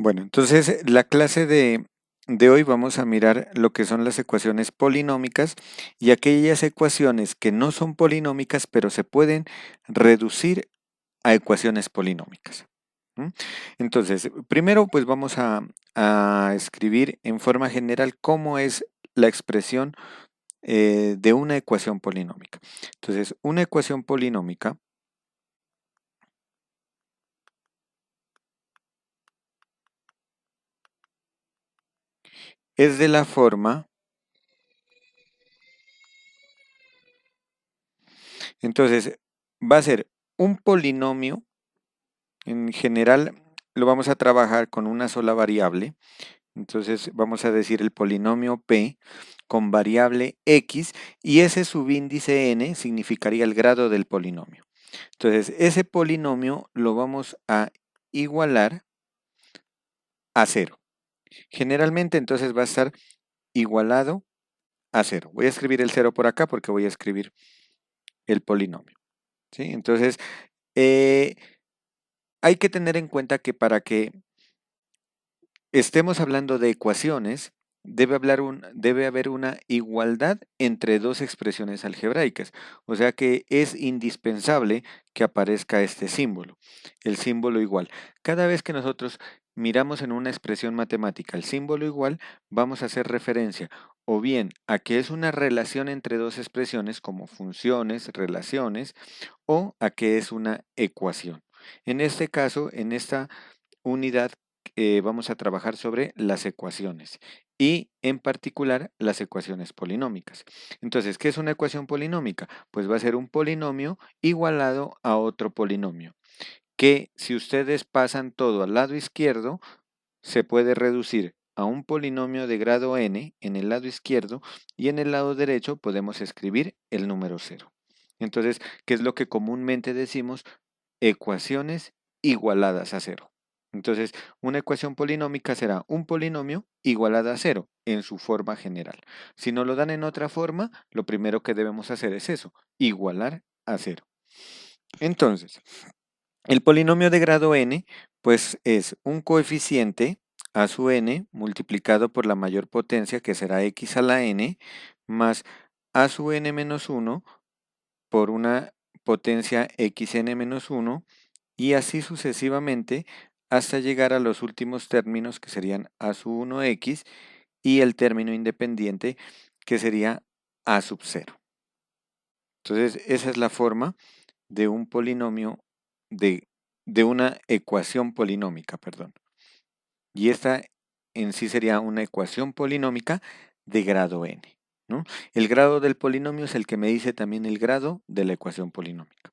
Bueno, entonces la clase de hoy vamos a mirar lo que son las ecuaciones polinómicas y aquellas ecuaciones que no son polinómicas, pero se pueden reducir a ecuaciones polinómicas. ¿M? Entonces, primero pues vamos a escribir en forma general cómo es la expresión de una ecuación polinómica. Entonces, una ecuación polinómica es de la forma, entonces va a ser un polinomio. En general lo vamos a trabajar con una sola variable. Entonces vamos a decir el polinomio P con variable X y ese subíndice N significaría el grado del polinomio. Entonces ese polinomio lo vamos a igualar a 0. Generalmente entonces va a estar igualado a 0. Voy a escribir el 0 por acá porque voy a escribir el polinomio. ¿Sí? Entonces eh, hay que tener en cuenta que para que estemos hablando de ecuaciones, debe haber una igualdad entre dos expresiones algebraicas. O sea que es indispensable que aparezca este símbolo, el símbolo igual. Cada vez que nosotros miramos en una expresión matemática el símbolo igual, vamos a hacer referencia o bien a que es una relación entre dos expresiones como funciones, relaciones, o a que es una ecuación. En este caso, en esta unidad vamos a trabajar sobre las ecuaciones y en particular las ecuaciones polinómicas. Entonces, ¿qué es una ecuación polinómica? Pues va a ser un polinomio igualado a otro polinomio, que si ustedes pasan todo al lado izquierdo, se puede reducir a un polinomio de grado n en el lado izquierdo y en el lado derecho podemos escribir el número 0. Entonces, ¿qué es lo que comúnmente decimos? Ecuaciones igualadas a 0. Entonces, una ecuación polinómica será un polinomio igualada a 0 en su forma general. Si nos lo dan en otra forma, lo primero que debemos hacer es eso, igualar a 0. Entonces, el polinomio de grado n, pues es un coeficiente a su n multiplicado por la mayor potencia, que será x a la n, más a su n menos 1 por una potencia xn menos 1 y así sucesivamente hasta llegar a los últimos términos que serían a sub 1x y el término independiente que sería a sub 0. Entonces esa es la forma de un polinomio, de, de una ecuación polinómica, perdón. Y esta en sí sería una ecuación polinómica de grado n, ¿no? El grado del polinomio es el que me dice también el grado de la ecuación polinómica.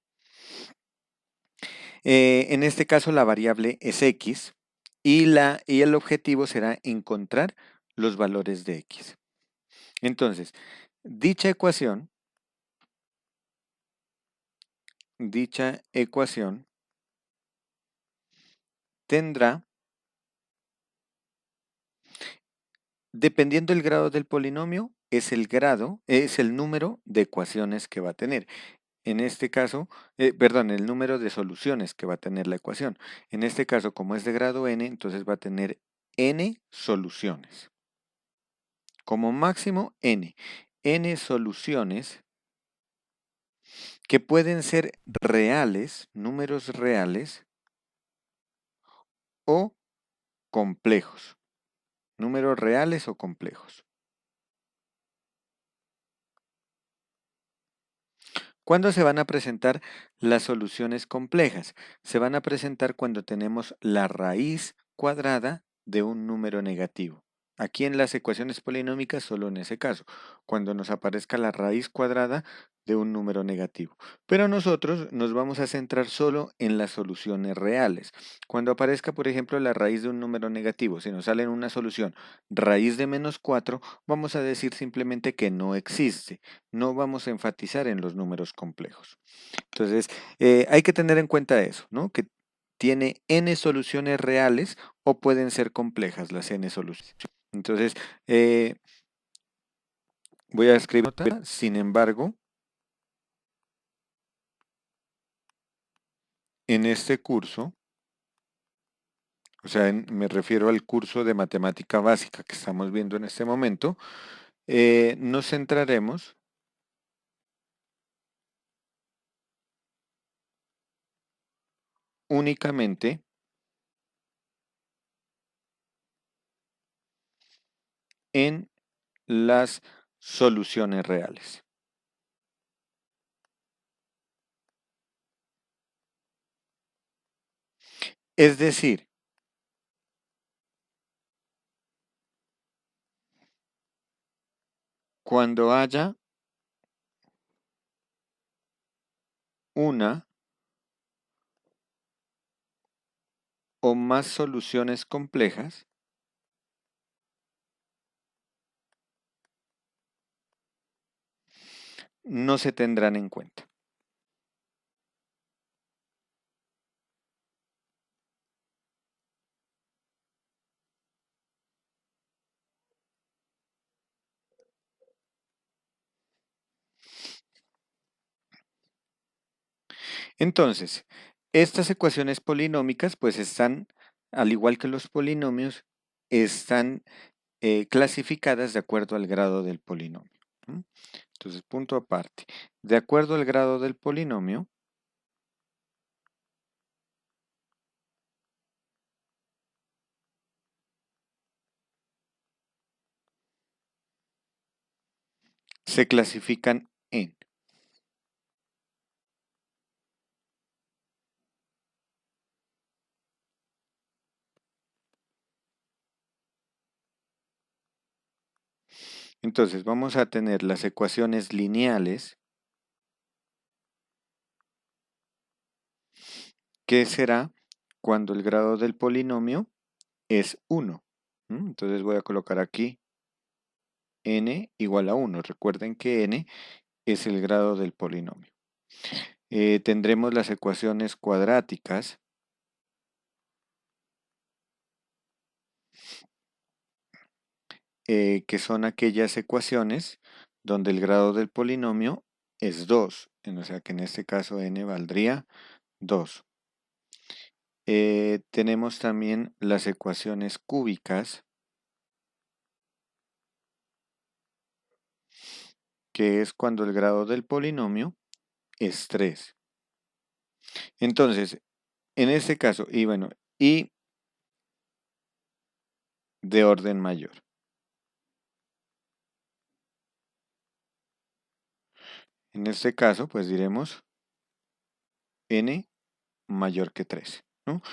En este caso la variable es x y el objetivo será encontrar los valores de x. Entonces, dicha ecuación tendrá, dependiendo del grado del polinomio, es el número de ecuaciones que va a tener. En este caso, perdón, el número de soluciones que va a tener la ecuación. En este caso, como es de grado n, entonces va a tener n soluciones. Como máximo n. N soluciones que pueden ser reales, números reales o complejos. Números reales o complejos. ¿Cuándo se van a presentar las soluciones complejas? Se van a presentar cuando tenemos la raíz cuadrada de un número negativo. Aquí en las ecuaciones polinómicas, solo en ese caso, cuando nos aparezca la raíz cuadrada de un número negativo. Pero nosotros nos vamos a centrar solo en las soluciones reales. Cuando aparezca, por ejemplo, la raíz de un número negativo, si nos sale en una solución raíz de menos 4, vamos a decir simplemente que no existe. No vamos a enfatizar en los números complejos. Entonces, hay que tener en cuenta eso, ¿no? Que tiene n soluciones reales o pueden ser complejas las n soluciones. Entonces, voy a escribir nota, sin embargo, en este curso, o sea, me refiero al curso de matemática básica que estamos viendo en este momento, nos centraremos únicamente en las soluciones reales. Es decir, cuando haya una o más soluciones complejas, no se tendrán en cuenta. Entonces, estas ecuaciones polinómicas pues están, al igual que los polinomios, están clasificadas de acuerdo al grado del polinomio. ¿M? Entonces, punto aparte. De acuerdo al grado del polinomio, se clasifican en. Entonces, vamos a tener las ecuaciones lineales, que será cuando el grado del polinomio es 1. Entonces voy a colocar aquí n igual a 1. Recuerden que n es el grado del polinomio. Tendremos las ecuaciones cuadráticas, que son aquellas ecuaciones donde el grado del polinomio es 2, o sea que en este caso n valdría 2. Tenemos también las ecuaciones cúbicas, que es cuando el grado del polinomio es 3. Entonces, en este caso, y bueno, y de orden mayor. En este caso, pues diremos n mayor que 3. ¿No?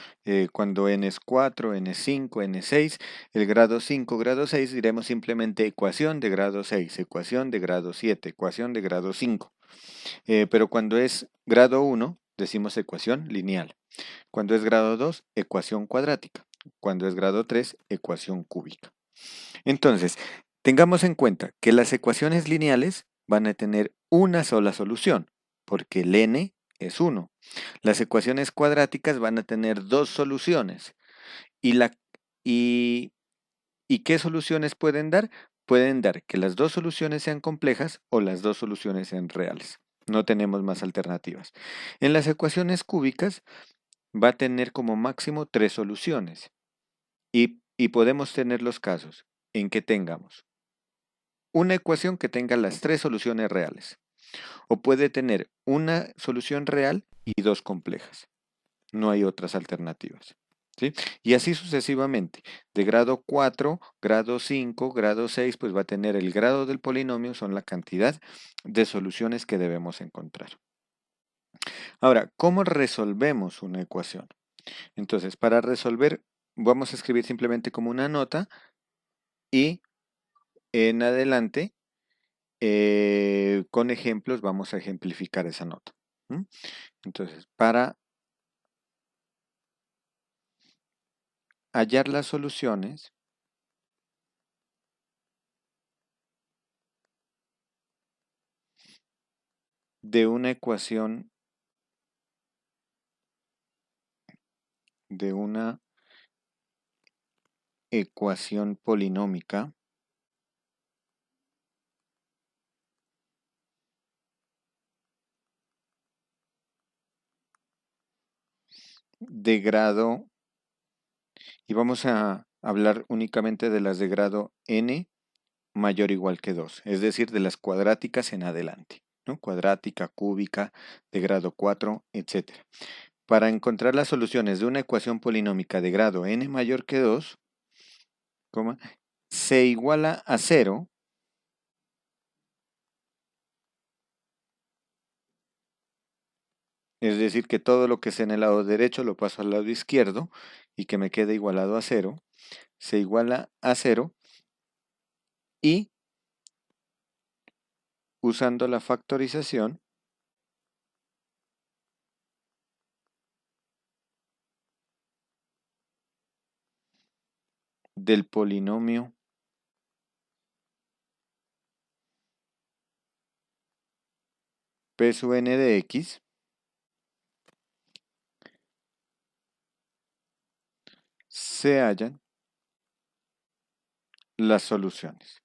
Cuando n es 4, n es 5, n es 6, el grado 5, grado 6, diremos simplemente ecuación de grado 6, ecuación de grado 7, ecuación de grado 5. Pero cuando es grado 1, decimos ecuación lineal. Cuando es grado 2, ecuación cuadrática. Cuando es grado 3, ecuación cúbica. Entonces, tengamos en cuenta que las ecuaciones lineales van a tener una sola solución, porque el n es 1. Las ecuaciones cuadráticas van a tener dos soluciones. ¿Y, la, y, ¿Y qué soluciones pueden dar? Pueden dar que las dos soluciones sean complejas o las dos soluciones sean reales. No tenemos más alternativas. En las ecuaciones cúbicas va a tener como máximo tres soluciones. Y podemos tener los casos en que tengamos una ecuación que tenga las tres soluciones reales. O puede tener una solución real y dos complejas. No hay otras alternativas. ¿Sí? Y así sucesivamente. De grado 4, grado 5, grado 6, pues va a tener el grado del polinomio, son la cantidad de soluciones que debemos encontrar. Ahora, ¿cómo resolvemos una ecuación? Entonces, para resolver, vamos a escribir simplemente como una nota y en adelante, con ejemplos, vamos a ejemplificar esa nota. Entonces, para hallar las soluciones de una ecuación polinómica de grado Y vamos a hablar únicamente de las de grado n mayor o igual que 2, es decir, de las cuadráticas en adelante, ¿no? Cuadrática, cúbica, de grado 4, etcétera. Para encontrar las soluciones de una ecuación polinómica de grado n mayor que 2, se iguala a 0 es decir, que todo lo que esté en el lado derecho lo paso al lado izquierdo y que me quede igualado a 0, se iguala a 0 y usando la factorización del polinomio P sub n de x, se hallan las soluciones,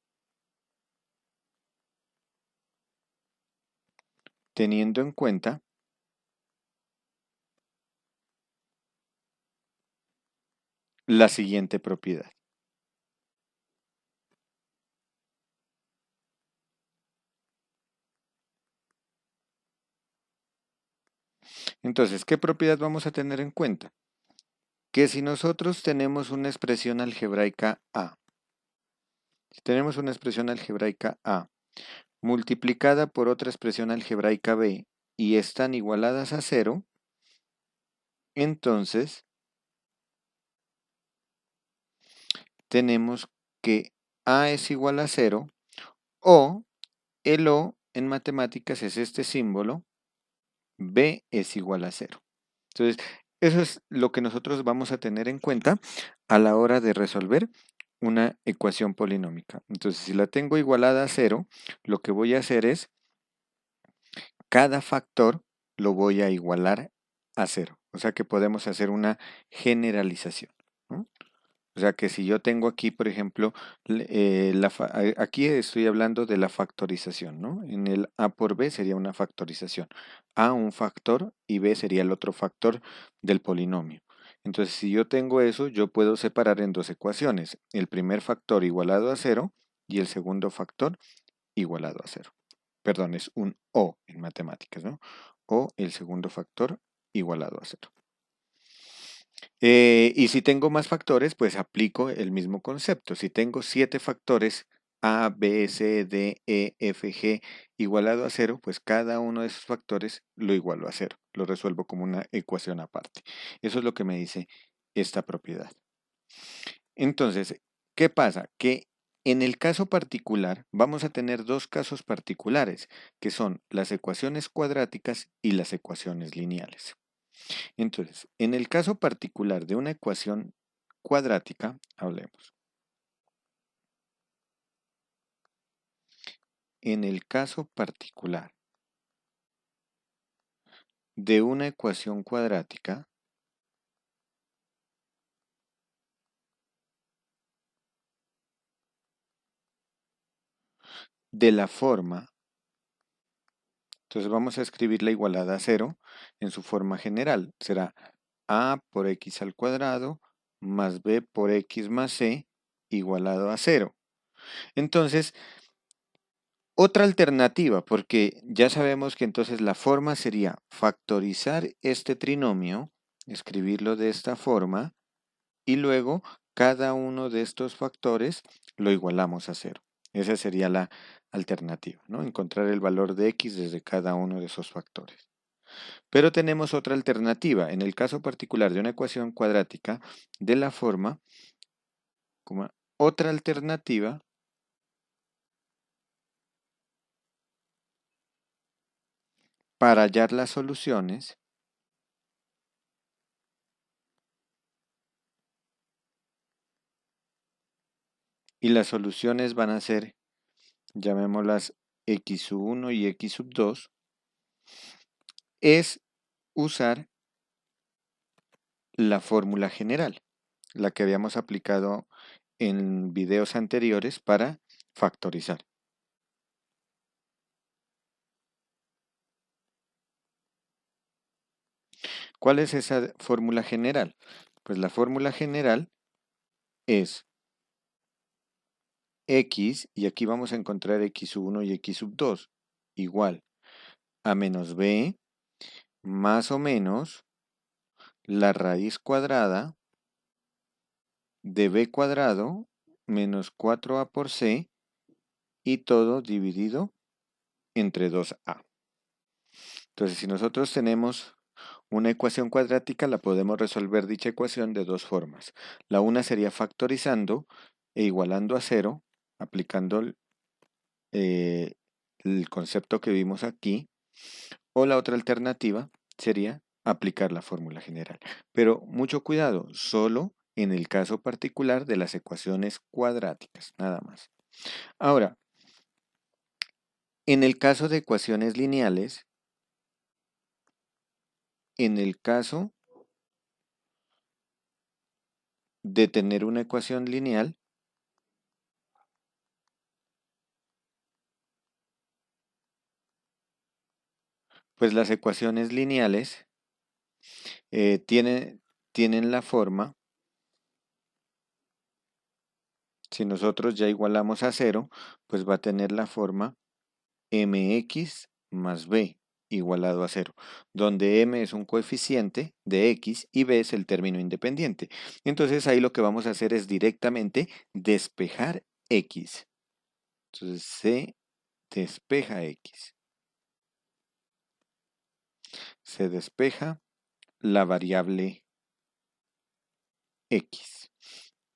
teniendo en cuenta la siguiente propiedad. Entonces, ¿qué propiedad vamos a tener en cuenta? Que si nosotros tenemos una expresión algebraica A, si tenemos una expresión algebraica A multiplicada por otra expresión algebraica B y están igualadas a 0, entonces tenemos que A es igual a 0 o el O en matemáticas es este símbolo, B es igual a 0. Entonces, eso es lo que nosotros vamos a tener en cuenta a la hora de resolver una ecuación polinómica. Entonces, si la tengo igualada a 0, lo que voy a hacer es, cada factor lo voy a igualar a 0. O sea que podemos hacer una generalización, ¿no? O sea que si yo tengo aquí, por ejemplo, aquí estoy hablando de la factorización, ¿no? En el A por B sería una factorización. A un factor y B sería el otro factor del polinomio. Entonces, si yo tengo eso, yo puedo separar en dos ecuaciones. El primer factor igualado a 0 y el segundo factor igualado a 0. Perdón, es un O en matemáticas, ¿no? O el segundo factor igualado a 0. Y si tengo más factores, pues aplico el mismo concepto. Si tengo 7 factores A, B, C, D, E, F, G igualado a 0, pues cada uno de esos factores lo igualo a 0. Lo resuelvo como una ecuación aparte. Eso es lo que me dice esta propiedad. Entonces, ¿qué pasa? Que en el caso particular vamos a tener dos casos particulares, que son las ecuaciones cuadráticas y las ecuaciones lineales. Entonces, en el caso particular de una ecuación cuadrática, hablemos. En el caso particular de una ecuación cuadrática, de la forma, entonces vamos a escribir la igualada a 0 en su forma general. Será a por x al cuadrado más b por x más c igualado a 0. Entonces, otra alternativa, porque ya sabemos que entonces la forma sería factorizar este trinomio, escribirlo de esta forma, y luego cada uno de estos factores lo igualamos a 0. Esa sería la alternativa, ¿no? Encontrar el valor de x desde cada uno de esos factores. Pero tenemos otra alternativa, en el caso particular de una ecuación cuadrática, de la forma, otra alternativa para hallar las soluciones y las soluciones van a ser, llamémoslas x sub 1 y x sub 2, es usar la fórmula general, la que habíamos aplicado en videos anteriores para factorizar. ¿Cuál es esa fórmula general? Pues la fórmula general es x, y aquí vamos a encontrar x1 y x2, igual a menos b más o menos la raíz cuadrada de b cuadrado menos 4a por c y todo dividido entre 2a. Entonces, si nosotros tenemos una ecuación cuadrática, la podemos resolver dicha ecuación de dos formas. La una sería factorizando e igualando a cero, aplicando eh, el concepto que vimos aquí, o la otra alternativa sería aplicar la fórmula general. Pero mucho cuidado, solo en el caso particular de las ecuaciones cuadráticas, nada más. Ahora, en el caso de ecuaciones lineales, en el caso de tener una ecuación lineal, pues las ecuaciones lineales tienen la forma, si nosotros ya igualamos a cero, pues va a tener la forma mx más b igualado a cero, donde m es un coeficiente de x y b es el término independiente. Entonces ahí lo que vamos a hacer es directamente despejar x. Entonces se despeja x. Se despeja la variable x.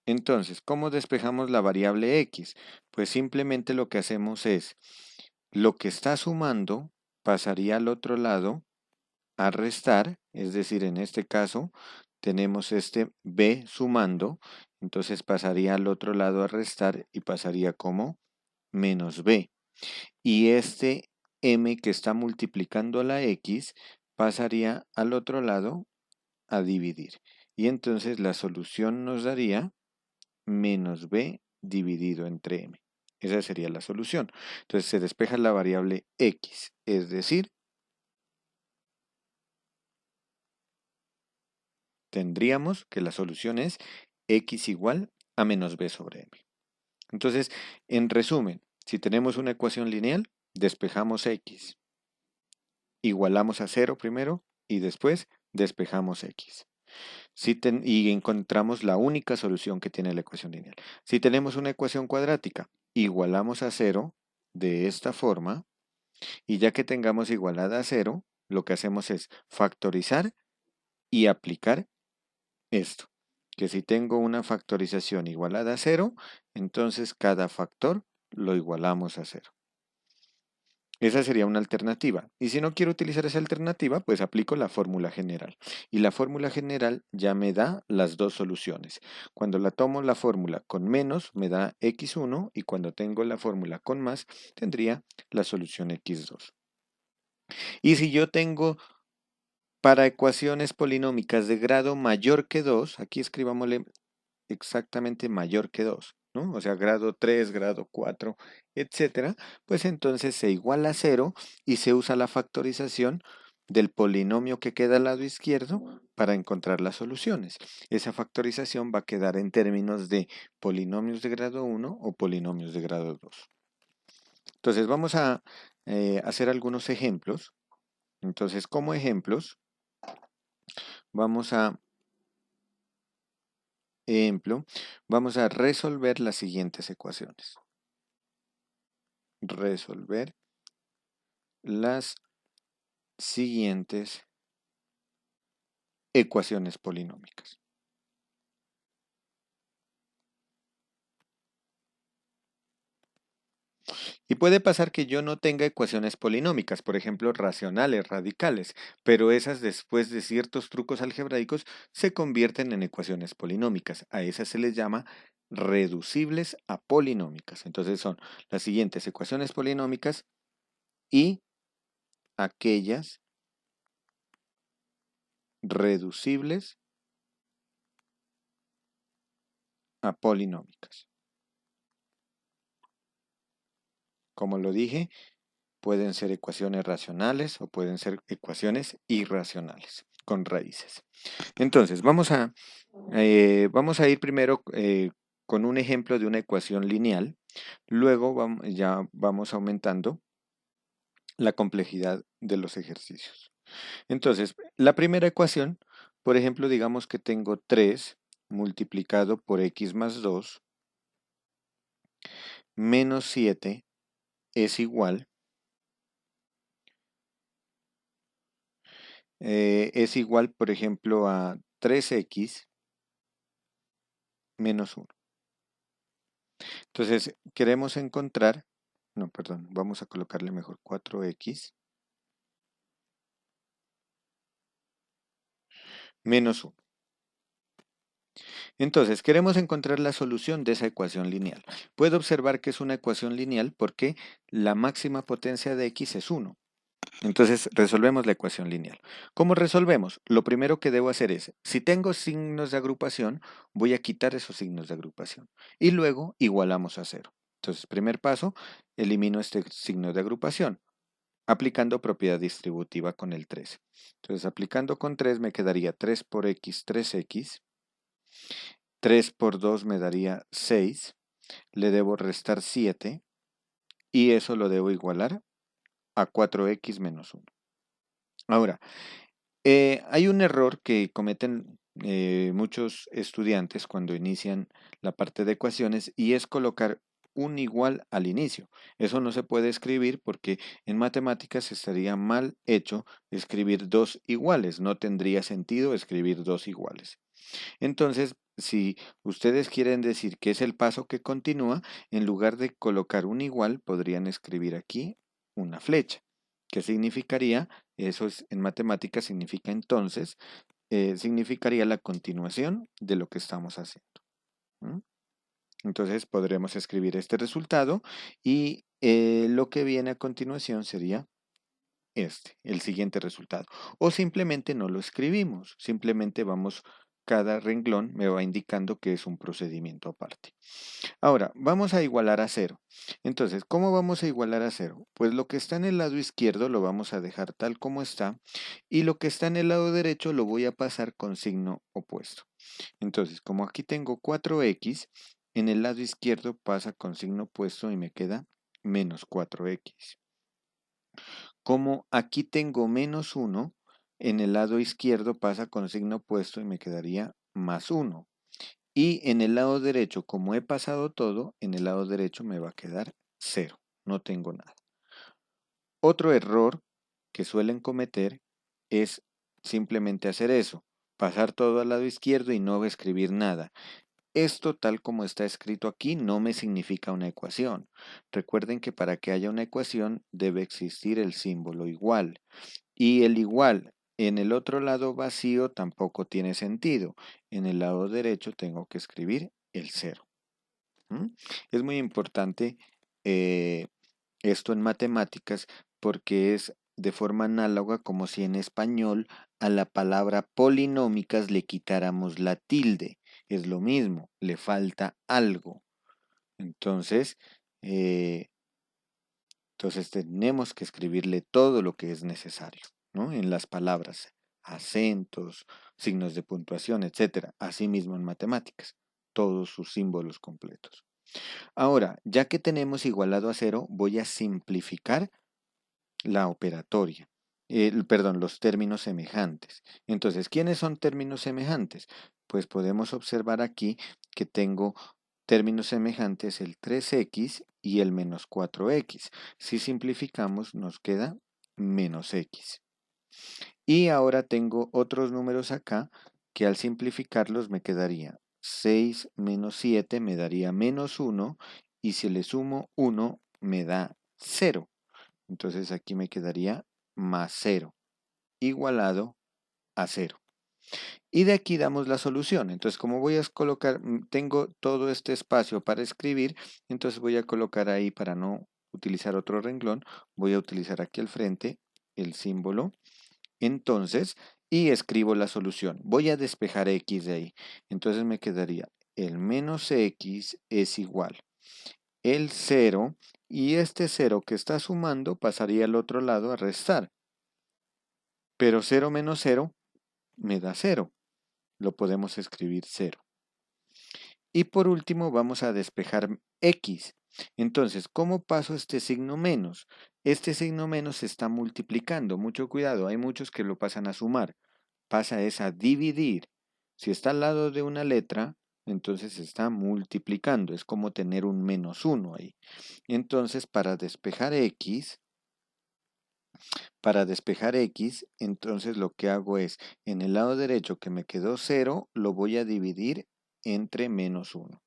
Entonces, ¿cómo despejamos la variable x? Pues simplemente lo que hacemos es, lo que está sumando pasaría al otro lado a restar, es decir, en este caso tenemos este b sumando, entonces pasaría al otro lado a restar y pasaría como menos b. Y este m que está multiplicando la x pasaría al otro lado a dividir. Y entonces la solución nos daría menos b dividido entre m. Esa sería la solución. Entonces se despeja la variable x, es decir, tendríamos que la solución es x igual a menos b sobre m. Entonces, en resumen, si tenemos una ecuación lineal, despejamos x. Igualamos a 0 primero y después despejamos x. Y encontramos la única solución que tiene la ecuación lineal. Si tenemos una ecuación cuadrática, igualamos a 0 de esta forma, y ya que tengamos igualada a 0, lo que hacemos es factorizar y aplicar esto. Que si tengo una factorización igualada a 0, entonces cada factor lo igualamos a 0. Esa sería una alternativa. Y si no quiero utilizar esa alternativa, pues aplico la fórmula general. Y la fórmula general ya me da las dos soluciones. Cuando la tomo la fórmula con menos, me da x1, y cuando tengo la fórmula con más, tendría la solución x2. Y si yo tengo para ecuaciones polinómicas de grado mayor que 2, aquí escribámosle exactamente mayor que 2, ¿no? O sea, grado 3, grado 4, etcétera, pues entonces se iguala a 0 y se usa la factorización del polinomio que queda al lado izquierdo para encontrar las soluciones. Esa factorización va a quedar en términos de polinomios de grado 1 o polinomios de grado 2. Entonces vamos a hacer algunos ejemplos. Entonces, como ejemplos, vamos a vamos a resolver las siguientes ecuaciones. Resolver las siguientes ecuaciones polinómicas. Y puede pasar que yo no tenga ecuaciones polinómicas, por ejemplo, racionales, radicales, pero esas después de ciertos trucos algebraicos se convierten en ecuaciones polinómicas. A esas se les llama reducibles a polinómicas. Entonces son las siguientes ecuaciones polinómicas y aquellas reducibles a polinómicas. Como lo dije, pueden ser ecuaciones racionales o pueden ser ecuaciones irracionales con raíces. Entonces, vamos a ir primero con un ejemplo de una ecuación lineal. Luego ya vamos aumentando la complejidad de los ejercicios. Entonces, la primera ecuación, por ejemplo, digamos que tengo 3 multiplicado por x más 2 menos 7 es igual, por ejemplo, a 3x menos 1. Entonces, queremos encontrar, no, perdón, vamos a colocarle mejor 4x menos 1. Entonces, queremos encontrar la solución de esa ecuación lineal. Puedo observar que es una ecuación lineal porque la máxima potencia de x es 1. Entonces, resolvemos la ecuación lineal. ¿Cómo resolvemos? Lo primero que debo hacer es, si tengo signos de agrupación, voy a quitar esos signos de agrupación. Y luego igualamos a 0. Entonces, primer paso, elimino este signo de agrupación, aplicando propiedad distributiva con el 3. Entonces, aplicando con 3 me quedaría 3 por x, 3x. 3 por 2 me daría 6. Le debo restar 7. Y eso lo debo igualar a 4x menos 1. Ahora, hay un error que cometen muchos estudiantes cuando inician la parte de ecuaciones y es colocar un igual al inicio. Eso no se puede escribir porque en matemáticas estaría mal hecho escribir dos iguales. No tendría sentido escribir dos iguales. Entonces, si ustedes quieren decir que es el paso que continúa, en lugar de colocar un igual, podrían escribir aquí una flecha. ¿Qué significaría? Eso es, en matemáticas significa entonces, significaría la continuación de lo que estamos haciendo. ¿Mm? Entonces podremos escribir este resultado y lo que viene a continuación sería el siguiente resultado. O simplemente no lo escribimos, simplemente cada renglón me va indicando que es un procedimiento aparte. Ahora, vamos a igualar a 0. Entonces, ¿cómo vamos a igualar a 0? Pues lo que está en el lado izquierdo lo vamos a dejar tal como está y lo que está en el lado derecho lo voy a pasar con signo opuesto. Entonces, como aquí tengo 4x, en el lado izquierdo pasa con signo opuesto y me queda menos 4x. Como aquí tengo menos 1, en el lado izquierdo pasa con signo opuesto y me quedaría más 1. Y en el lado derecho, como he pasado todo, en el lado derecho me va a quedar 0. No tengo nada. Otro error que suelen cometer es simplemente hacer eso. Pasar todo al lado izquierdo y no escribir nada. Esto, tal como está escrito aquí, no me significa una ecuación. Recuerden que para que haya una ecuación debe existir el símbolo igual. Y el igual en el otro lado vacío tampoco tiene sentido. En el lado derecho tengo que escribir el 0. Es muy importante esto en matemáticas porque es de forma análoga como si en español a la palabra polinómicas le quitáramos la tilde. Es lo mismo, le falta algo. Entonces, eh, entonces tenemos que escribirle todo lo que es necesario, ¿no? En las palabras, acentos, signos de puntuación, etcétera. Asimismo en matemáticas, todos sus símbolos completos. Ahora, ya que tenemos igualado a 0, voy a simplificar la operatoria. Perdón, los términos semejantes. Entonces, ¿quiénes son términos semejantes? Pues podemos observar aquí que tengo términos semejantes el 3x y el menos 4x. Si simplificamos, nos queda menos x. Y ahora tengo otros números acá que al simplificarlos me quedaría 6 menos 7 me daría menos 1 y si le sumo 1 me da 0. Entonces aquí me quedaría más 0 igualado a 0. Y de aquí damos la solución. Entonces, como voy a colocar, tengo todo este espacio para escribir, entonces voy a colocar ahí para no utilizar otro renglón, voy a utilizar aquí al frente el símbolo. Entonces, y escribo la solución. Voy a despejar x de ahí. Entonces me quedaría el menos x es igual el 0 y este 0 que está sumando pasaría al otro lado a restar. Pero 0 menos 0 me da 0. Lo podemos escribir 0. Y por último vamos a despejar x. Entonces, ¿cómo paso este signo menos? Este signo menos se está multiplicando. Mucho cuidado, hay muchos que lo pasan a sumar. Pasa es a dividir. Si está al lado de una letra, entonces se está multiplicando. Es como tener un menos 1 ahí. Entonces, para despejar x, entonces lo que hago es, en el lado derecho que me quedó 0, lo voy a dividir entre menos 1.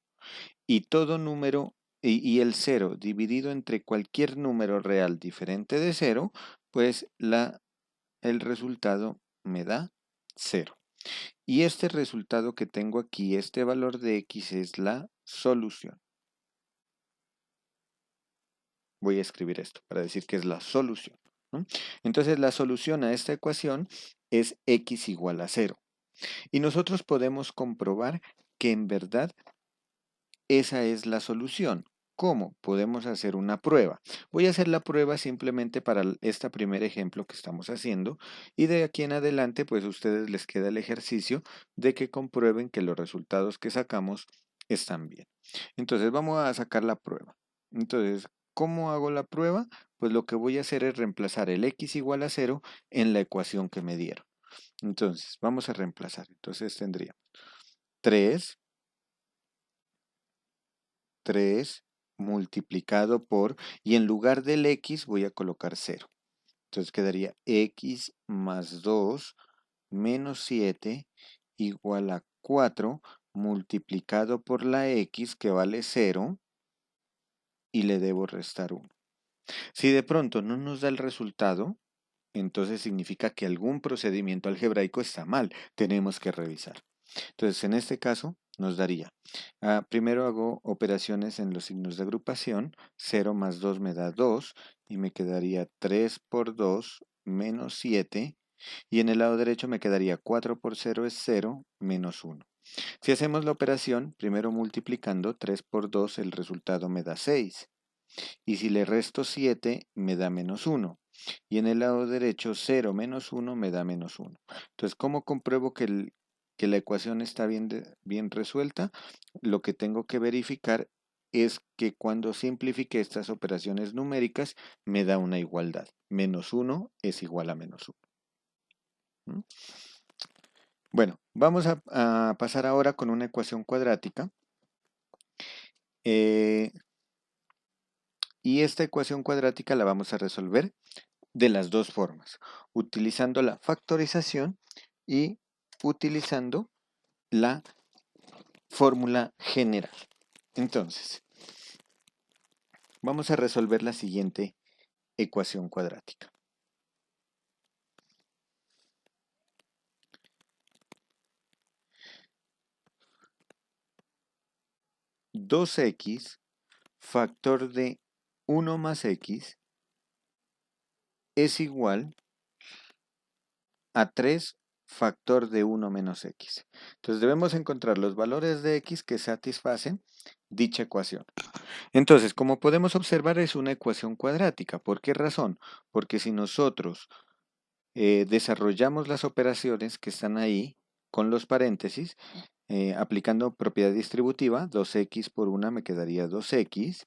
Y todo número, y el 0 dividido entre cualquier número real diferente de 0, pues el resultado me da 0. Y este resultado que tengo aquí, este valor de x es la solución. Voy a escribir esto para decir que es la solución, ¿no? Entonces la solución a esta ecuación es x igual a 0. Y nosotros podemos comprobar que en verdad esa es la solución. ¿Cómo? Podemos hacer una prueba. Voy a hacer la prueba simplemente para este primer ejemplo que estamos haciendo y de aquí en adelante pues a ustedes les queda el ejercicio de que comprueben que los resultados que sacamos están bien. Entonces vamos a sacar la prueba. Entonces, ¿cómo hago la prueba? Pues lo que voy a hacer es reemplazar el x igual a 0 en la ecuación que me dieron. Entonces, vamos a reemplazar. Entonces tendríamos 3 multiplicado por, y en lugar del x voy a colocar 0. Entonces quedaría x más 2 menos 7 igual a 4 multiplicado por la x que vale 0 y le debo restar 1. Si de pronto no nos da el resultado, entonces significa que algún procedimiento algebraico está mal. Tenemos que revisar. Entonces, en este caso, nos daría, primero hago operaciones en los signos de agrupación, 0 más 2 me da 2, y me quedaría 3 por 2 menos 7, y en el lado derecho me quedaría 4 por 0 es 0, menos 1. Si hacemos la operación, primero multiplicando, 3 por 2 el resultado me da 6, y si le resto 7 me da menos 1. Y en el lado derecho 0 menos 1 me da menos 1. Entonces, ¿cómo compruebo que la ecuación está bien resuelta? Lo que tengo que verificar es que cuando simplifique estas operaciones numéricas me da una igualdad. Menos 1 es igual a menos 1. Bueno, vamos a pasar ahora con una ecuación cuadrática. Y esta ecuación cuadrática la vamos a resolver de las dos formas, utilizando la factorización y utilizando la fórmula general. Entonces, vamos a resolver la siguiente ecuación cuadrática. 2x factor de 1 más x es igual a 3 factor de 1 menos x. Entonces debemos encontrar los valores de x que satisfacen dicha ecuación. Entonces, como podemos observar, es una ecuación cuadrática. ¿Por qué razón? Porque si nosotros desarrollamos las operaciones que están ahí con los paréntesis, aplicando propiedad distributiva, 2x por 1 me quedaría 2x,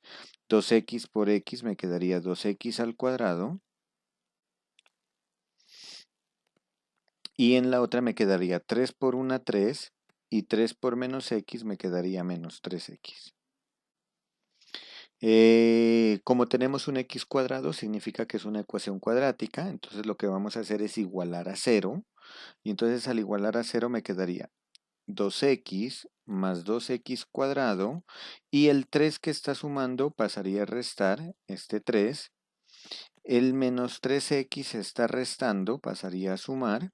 2x por x me quedaría 2x al cuadrado, y en la otra me quedaría 3 por 1, 3, y 3 por menos x me quedaría menos 3x. Como tenemos un x cuadrado, significa que es una ecuación cuadrática, entonces lo que vamos a hacer es igualar a 0, y entonces al igualar a 0 me quedaría 2x más 2x cuadrado, y el 3 que está sumando pasaría a restar este 3, el menos 3x está restando, pasaría a sumar,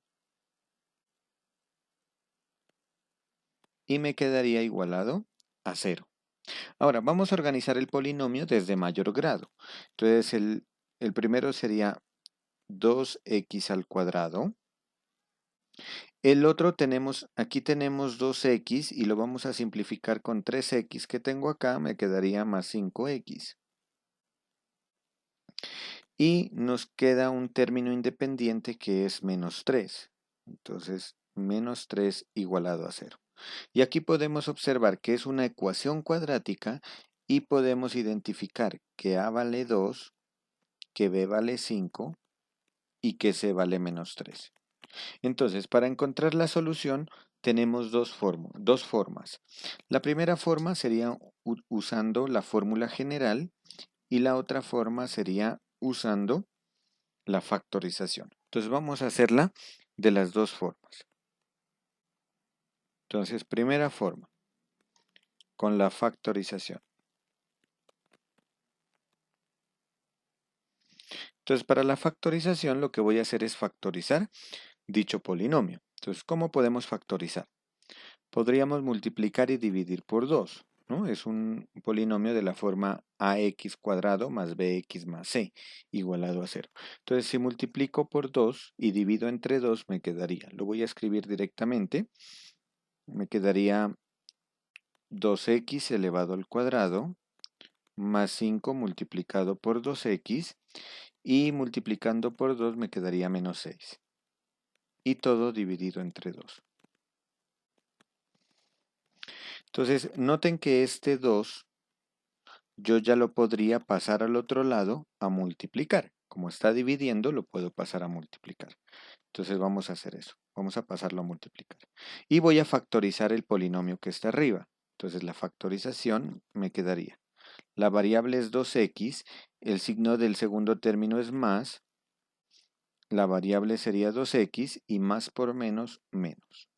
y me quedaría igualado a 0. Ahora, vamos a organizar el polinomio desde mayor grado. Entonces, el primero sería 2x al cuadrado. El otro aquí tenemos 2x y lo vamos a simplificar con 3x que tengo acá, me quedaría más 5x. Y nos queda un término independiente que es menos 3. Entonces, menos 3 igualado a 0. Y aquí podemos observar que es una ecuación cuadrática y podemos identificar que A vale 2, que B vale 5 y que C vale menos 3. Entonces, para encontrar la solución tenemos dos formas. La primera forma sería usando la fórmula general y la otra forma sería usando la factorización. Entonces vamos a hacerla de las dos formas. Entonces, primera forma, con la factorización. Entonces, para la factorización lo que voy a hacer es factorizar dicho polinomio. Entonces, ¿cómo podemos factorizar? Podríamos multiplicar y dividir por 2, ¿no? Es un polinomio de la forma ax cuadrado más bx más c igualado a 0. Entonces, si multiplico por 2 y divido entre 2, me quedaría, lo voy a escribir directamente, me quedaría 2x elevado al cuadrado más 5 multiplicado por 2x y multiplicando por 2 me quedaría menos 6. Y todo dividido entre 2. Entonces, noten que este 2 yo ya lo podría pasar al otro lado a multiplicar. Como está dividiendo, lo puedo pasar a multiplicar. Entonces vamos a hacer eso. Vamos a pasarlo a multiplicar. Y voy a factorizar el polinomio que está arriba. Entonces la factorización me quedaría. La variable es 2x, el signo del segundo término es más, la variable sería 2x y más por menos, menos.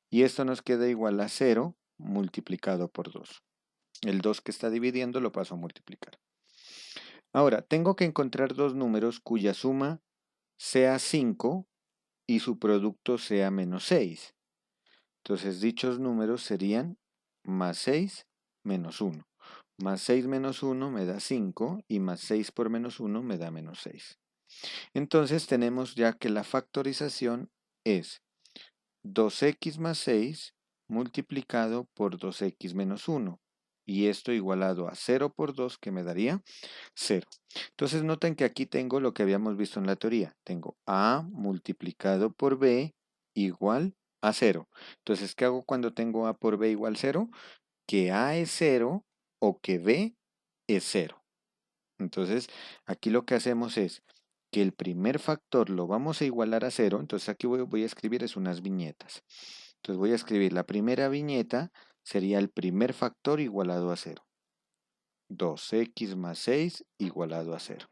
Y esto nos queda igual a 0 multiplicado por 2. El 2 que está dividiendo lo paso a multiplicar. Ahora, tengo que encontrar dos números cuya suma sea 5 y su producto sea menos 6. Entonces, dichos números serían más 6 menos 1. Más 6 menos 1 me da 5 y más 6 por menos 1 me da menos 6. Entonces, tenemos ya que la factorización es 2x más 6 multiplicado por 2x menos 1. Y esto igualado a 0 por 2, que me daría 0. Entonces noten que aquí tengo lo que habíamos visto en la teoría. Tengo A multiplicado por B igual a 0. Entonces, ¿qué hago cuando tengo A por B igual 0? Que A es 0 o que B es 0. Entonces, aquí lo que hacemos es que el primer factor lo vamos a igualar a 0. Entonces, aquí voy a escribir es unas viñetas. Entonces, voy a escribir la primera viñeta sería el primer factor igualado a 0. 2x más 6 igualado a 0.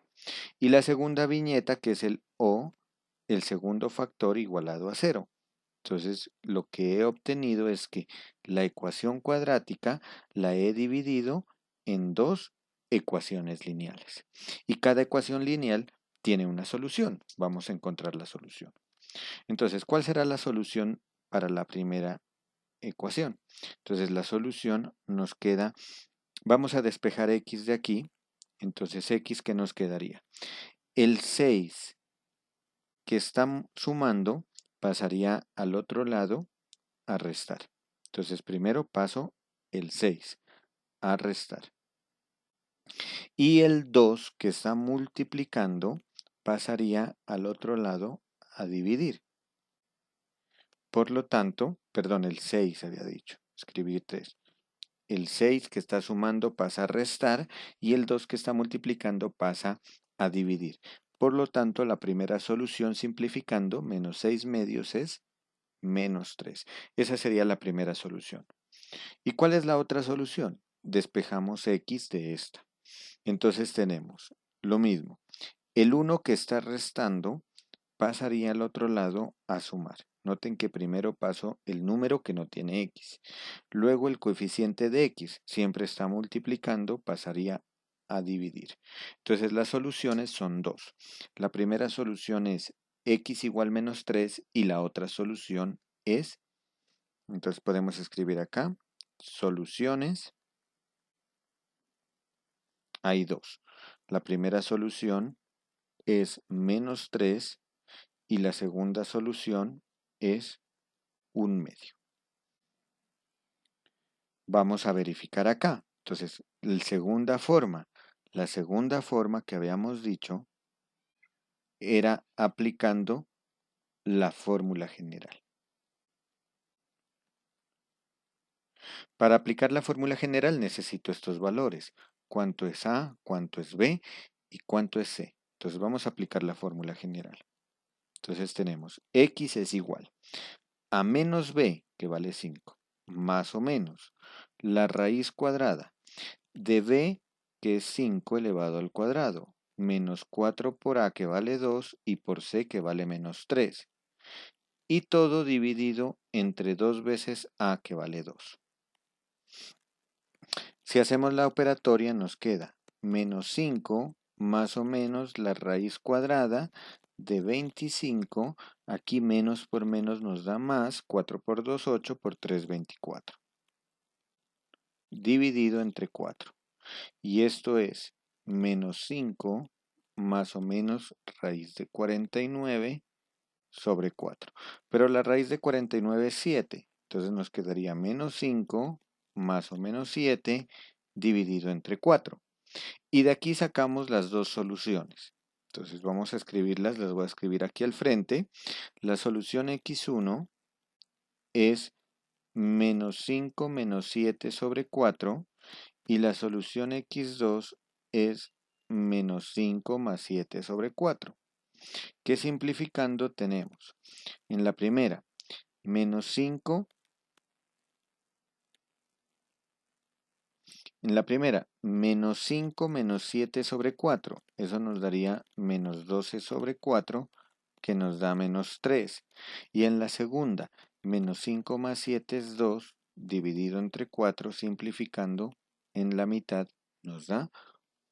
Y la segunda viñeta, que es el O, el segundo factor igualado a 0. Entonces, lo que he obtenido es que la ecuación cuadrática la he dividido en dos ecuaciones lineales. Y cada ecuación lineal tiene una solución. Vamos a encontrar la solución. Entonces, ¿cuál será la solución para la primera ecuación? Entonces, la solución nos queda, vamos a despejar x de aquí. Entonces, x, ¿qué nos quedaría? El 6 que está sumando pasaría al otro lado a restar. Entonces primero paso el 6 a restar. Y el 2 que está multiplicando pasaría al otro lado a dividir. Por lo tanto, perdón, el 6 había dicho, escribí 3. El 6 que está sumando pasa a restar y el 2 que está multiplicando pasa a dividir. Por lo tanto, la primera solución simplificando, menos 6 medios es menos 3. Esa sería la primera solución. ¿Y cuál es la otra solución? Despejamos x de esta. Entonces tenemos lo mismo. El 1 que está restando pasaría al otro lado a sumar. Noten que primero paso el número que no tiene x. Luego el coeficiente de x siempre está multiplicando, pasaría a dividir. Entonces las soluciones son dos. La primera solución es x igual menos 3 y la otra solución es, entonces podemos escribir acá, soluciones. Hay dos. La primera solución es menos 3 y la segunda solución es 1/2. Vamos a verificar acá. Entonces, la segunda forma que habíamos dicho era aplicando la fórmula general. Para aplicar la fórmula general necesito estos valores. ¿Cuánto es A? ¿Cuánto es B? ¿Y cuánto es C? Entonces vamos a aplicar la fórmula general. Entonces tenemos X es igual a menos B, que vale 5, más o menos la raíz cuadrada de B, que es 5 elevado al cuadrado, menos 4 por A, que vale 2, y por C, que vale menos 3. Y todo dividido entre 2 veces A, que vale 2. Si hacemos la operatoria nos queda menos 5 más o menos la raíz cuadrada de 25. Aquí menos por menos nos da más. 4 por 2, 8, por 3, 24. Dividido entre 4. Y esto es menos 5 más o menos raíz de 49 sobre 4. Pero la raíz de 49 es 7. Entonces nos quedaría menos 5 más o menos 7 dividido entre 4. Y de aquí sacamos las dos soluciones. Entonces vamos a escribirlas, las voy a escribir aquí al frente. La solución x1 es menos 5 menos 7 sobre 4 y la solución x2 es menos 5 más 7 sobre 4. Que simplificando tenemos en la primera menos 5. En la primera, menos 5 menos 7 sobre 4. Eso nos daría menos 12 sobre 4, que nos da menos 3. Y en la segunda, menos 5 más 7 es 2, dividido entre 4, simplificando en la mitad, nos da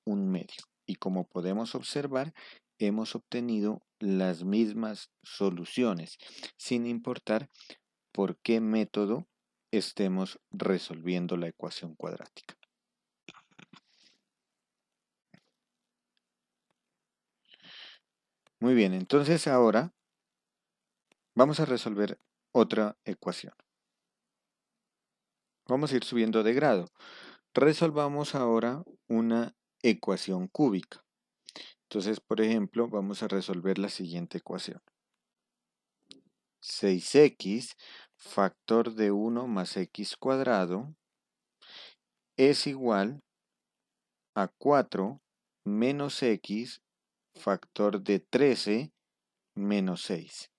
un medio. Y como podemos observar, hemos obtenido las mismas soluciones, sin importar por qué método estemos resolviendo la ecuación cuadrática. Muy bien, entonces ahora vamos a resolver otra ecuación. Vamos a ir subiendo de grado. Resolvamos ahora una ecuación cúbica. Entonces, por ejemplo, vamos a resolver la siguiente ecuación. 6x factor de 1 más x cuadrado es igual a 4 menos x factor de 13 menos 6.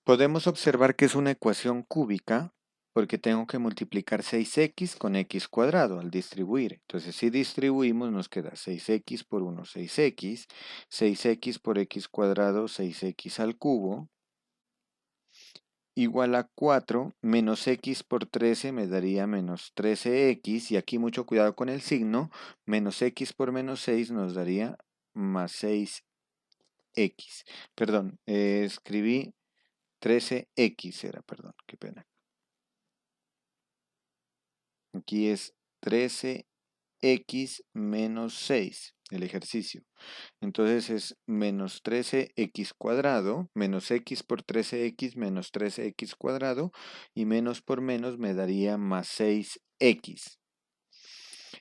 Podemos observar que es una ecuación cúbica porque tengo que multiplicar 6x con x cuadrado al distribuir. Entonces, si distribuimos, nos queda 6x por 1, 6x, 6x por x cuadrado, 6x al cubo, igual a 4, menos x por 13 me daría menos 13x, y aquí mucho cuidado con el signo, menos x por menos 6 nos daría más 6x. Perdón, escribí 13x era, perdón, qué pena. Aquí es 13x menos 6, el ejercicio. Entonces es menos 13x cuadrado, menos x por 13x menos 13x cuadrado, y menos por menos me daría más 6x.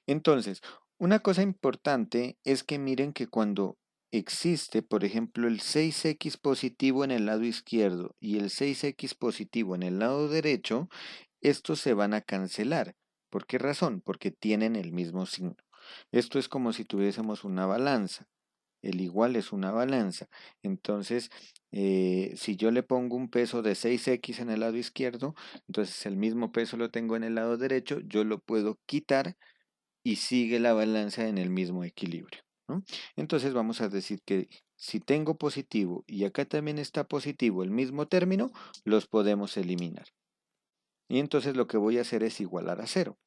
Entonces, una cosa importante es que miren que cuando existe, por ejemplo, el 6x positivo en el lado izquierdo y el 6x positivo en el lado derecho, estos se van a cancelar. ¿Por qué razón? Porque tienen el mismo signo. Esto es como si tuviésemos una balanza. El igual es una balanza. Entonces, si yo le pongo un peso de 6x en el lado izquierdo, entonces el mismo peso lo tengo en el lado derecho, yo lo puedo quitar y sigue la balanza en el mismo equilibrio, ¿no? Entonces vamos a decir que si tengo positivo y acá también está positivo el mismo término, los podemos eliminar. Y entonces lo que voy a hacer es igualar a 0.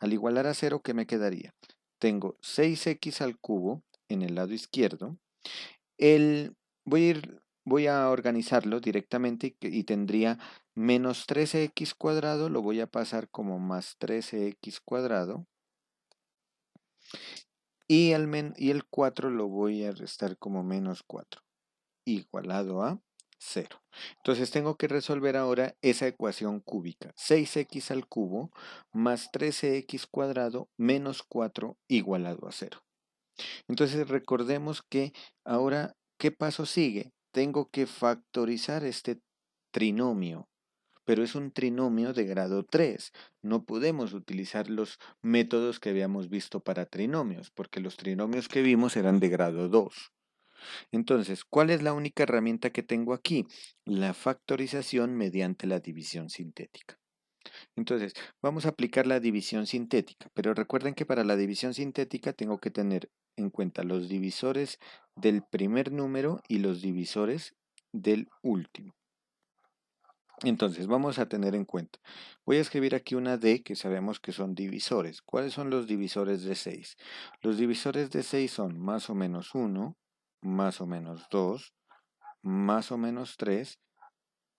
Al igualar a 0, ¿qué me quedaría? Tengo 6x al cubo en el lado izquierdo. Voy a organizarlo directamente y tendría menos 13x cuadrado, lo voy a pasar como más 13x cuadrado. Y el 4 lo voy a restar como menos 4, igualado a 0. Entonces tengo que resolver ahora esa ecuación cúbica. 6x al cubo más 13x cuadrado menos 4 igualado a 0. Entonces recordemos que ahora, ¿qué paso sigue? Tengo que factorizar este trinomio. pero es un trinomio de grado 3. No podemos utilizar los métodos que habíamos visto para trinomios, porque los trinomios que vimos eran de grado 2. Entonces, ¿cuál es la única herramienta que tengo aquí? La factorización mediante la división sintética. Entonces, vamos a aplicar la división sintética, pero recuerden que para la división sintética tengo que tener en cuenta los divisores del primer número y los divisores del último. Entonces, vamos a tener en cuenta. Voy a escribir aquí una D que sabemos que son divisores. ¿Cuáles son los divisores de 6? Los divisores de 6 son más o menos 1, más o menos 2, más o menos 3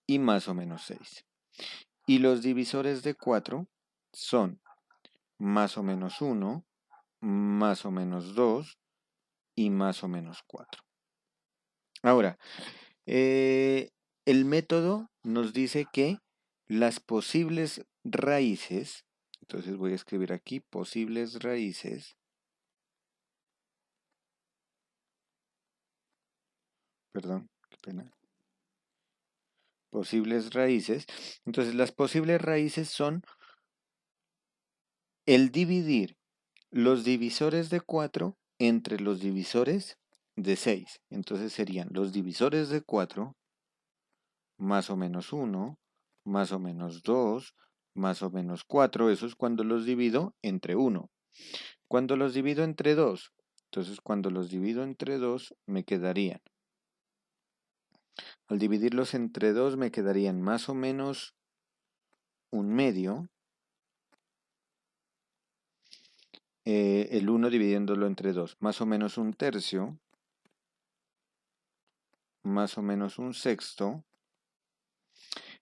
y más o menos 6. Y los divisores de 4 son más o menos 1, más o menos 2 y más o menos 4. Ahora, el método nos dice que las posibles raíces, entonces voy a escribir aquí posibles raíces, perdón, qué pena, posibles raíces. Entonces las posibles raíces son el dividir los divisores de 4 entre los divisores de 6. Entonces serían los divisores de 4 más o menos 1, más o menos 2, más o menos 4. Eso es cuando los divido entre 1. Cuando los divido entre 2, entonces cuando los divido entre 2 me quedarían. Al dividirlos entre 2 me quedarían más o menos un medio. El 1 dividiéndolo entre 2, más o menos un tercio, más o menos un sexto.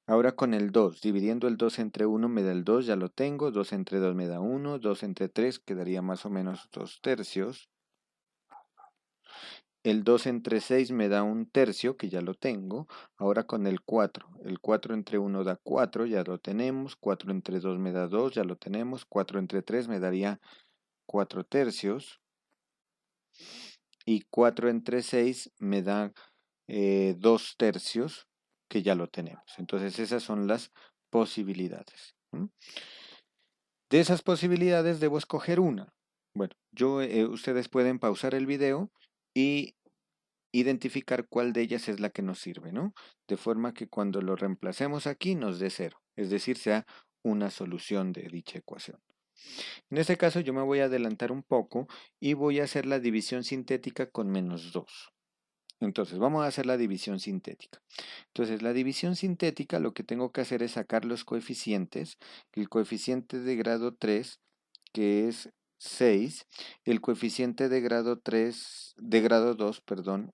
Ahora con el 2, dividiendo el 2 entre 1 me da el 2, ya lo tengo, 2 entre 2 me da 1, 2 entre 3 quedaría más o menos 2 tercios. El 2 entre 6 me da un tercio, que ya lo tengo. Ahora con el 4 entre 1 da 4, ya lo tenemos. 4 entre 2 me da 2, ya lo tenemos. 4 entre 3 me daría 4 tercios. Y 4 entre 6 me da 2 tercios, que ya lo tenemos. Entonces esas son las posibilidades. De esas posibilidades debo escoger una. Bueno, ustedes pueden pausar el video y identificar cuál de ellas es la que nos sirve, ¿no? De forma que cuando lo reemplacemos aquí nos dé 0, es decir, sea una solución de dicha ecuación. En este caso yo me voy a adelantar un poco y voy a hacer la división sintética con menos 2. Entonces, vamos a hacer la división sintética. Entonces, la división sintética lo que tengo que hacer es sacar los coeficientes. El coeficiente de grado 3, que es 6. El coeficiente de grado 3, de grado 2, perdón,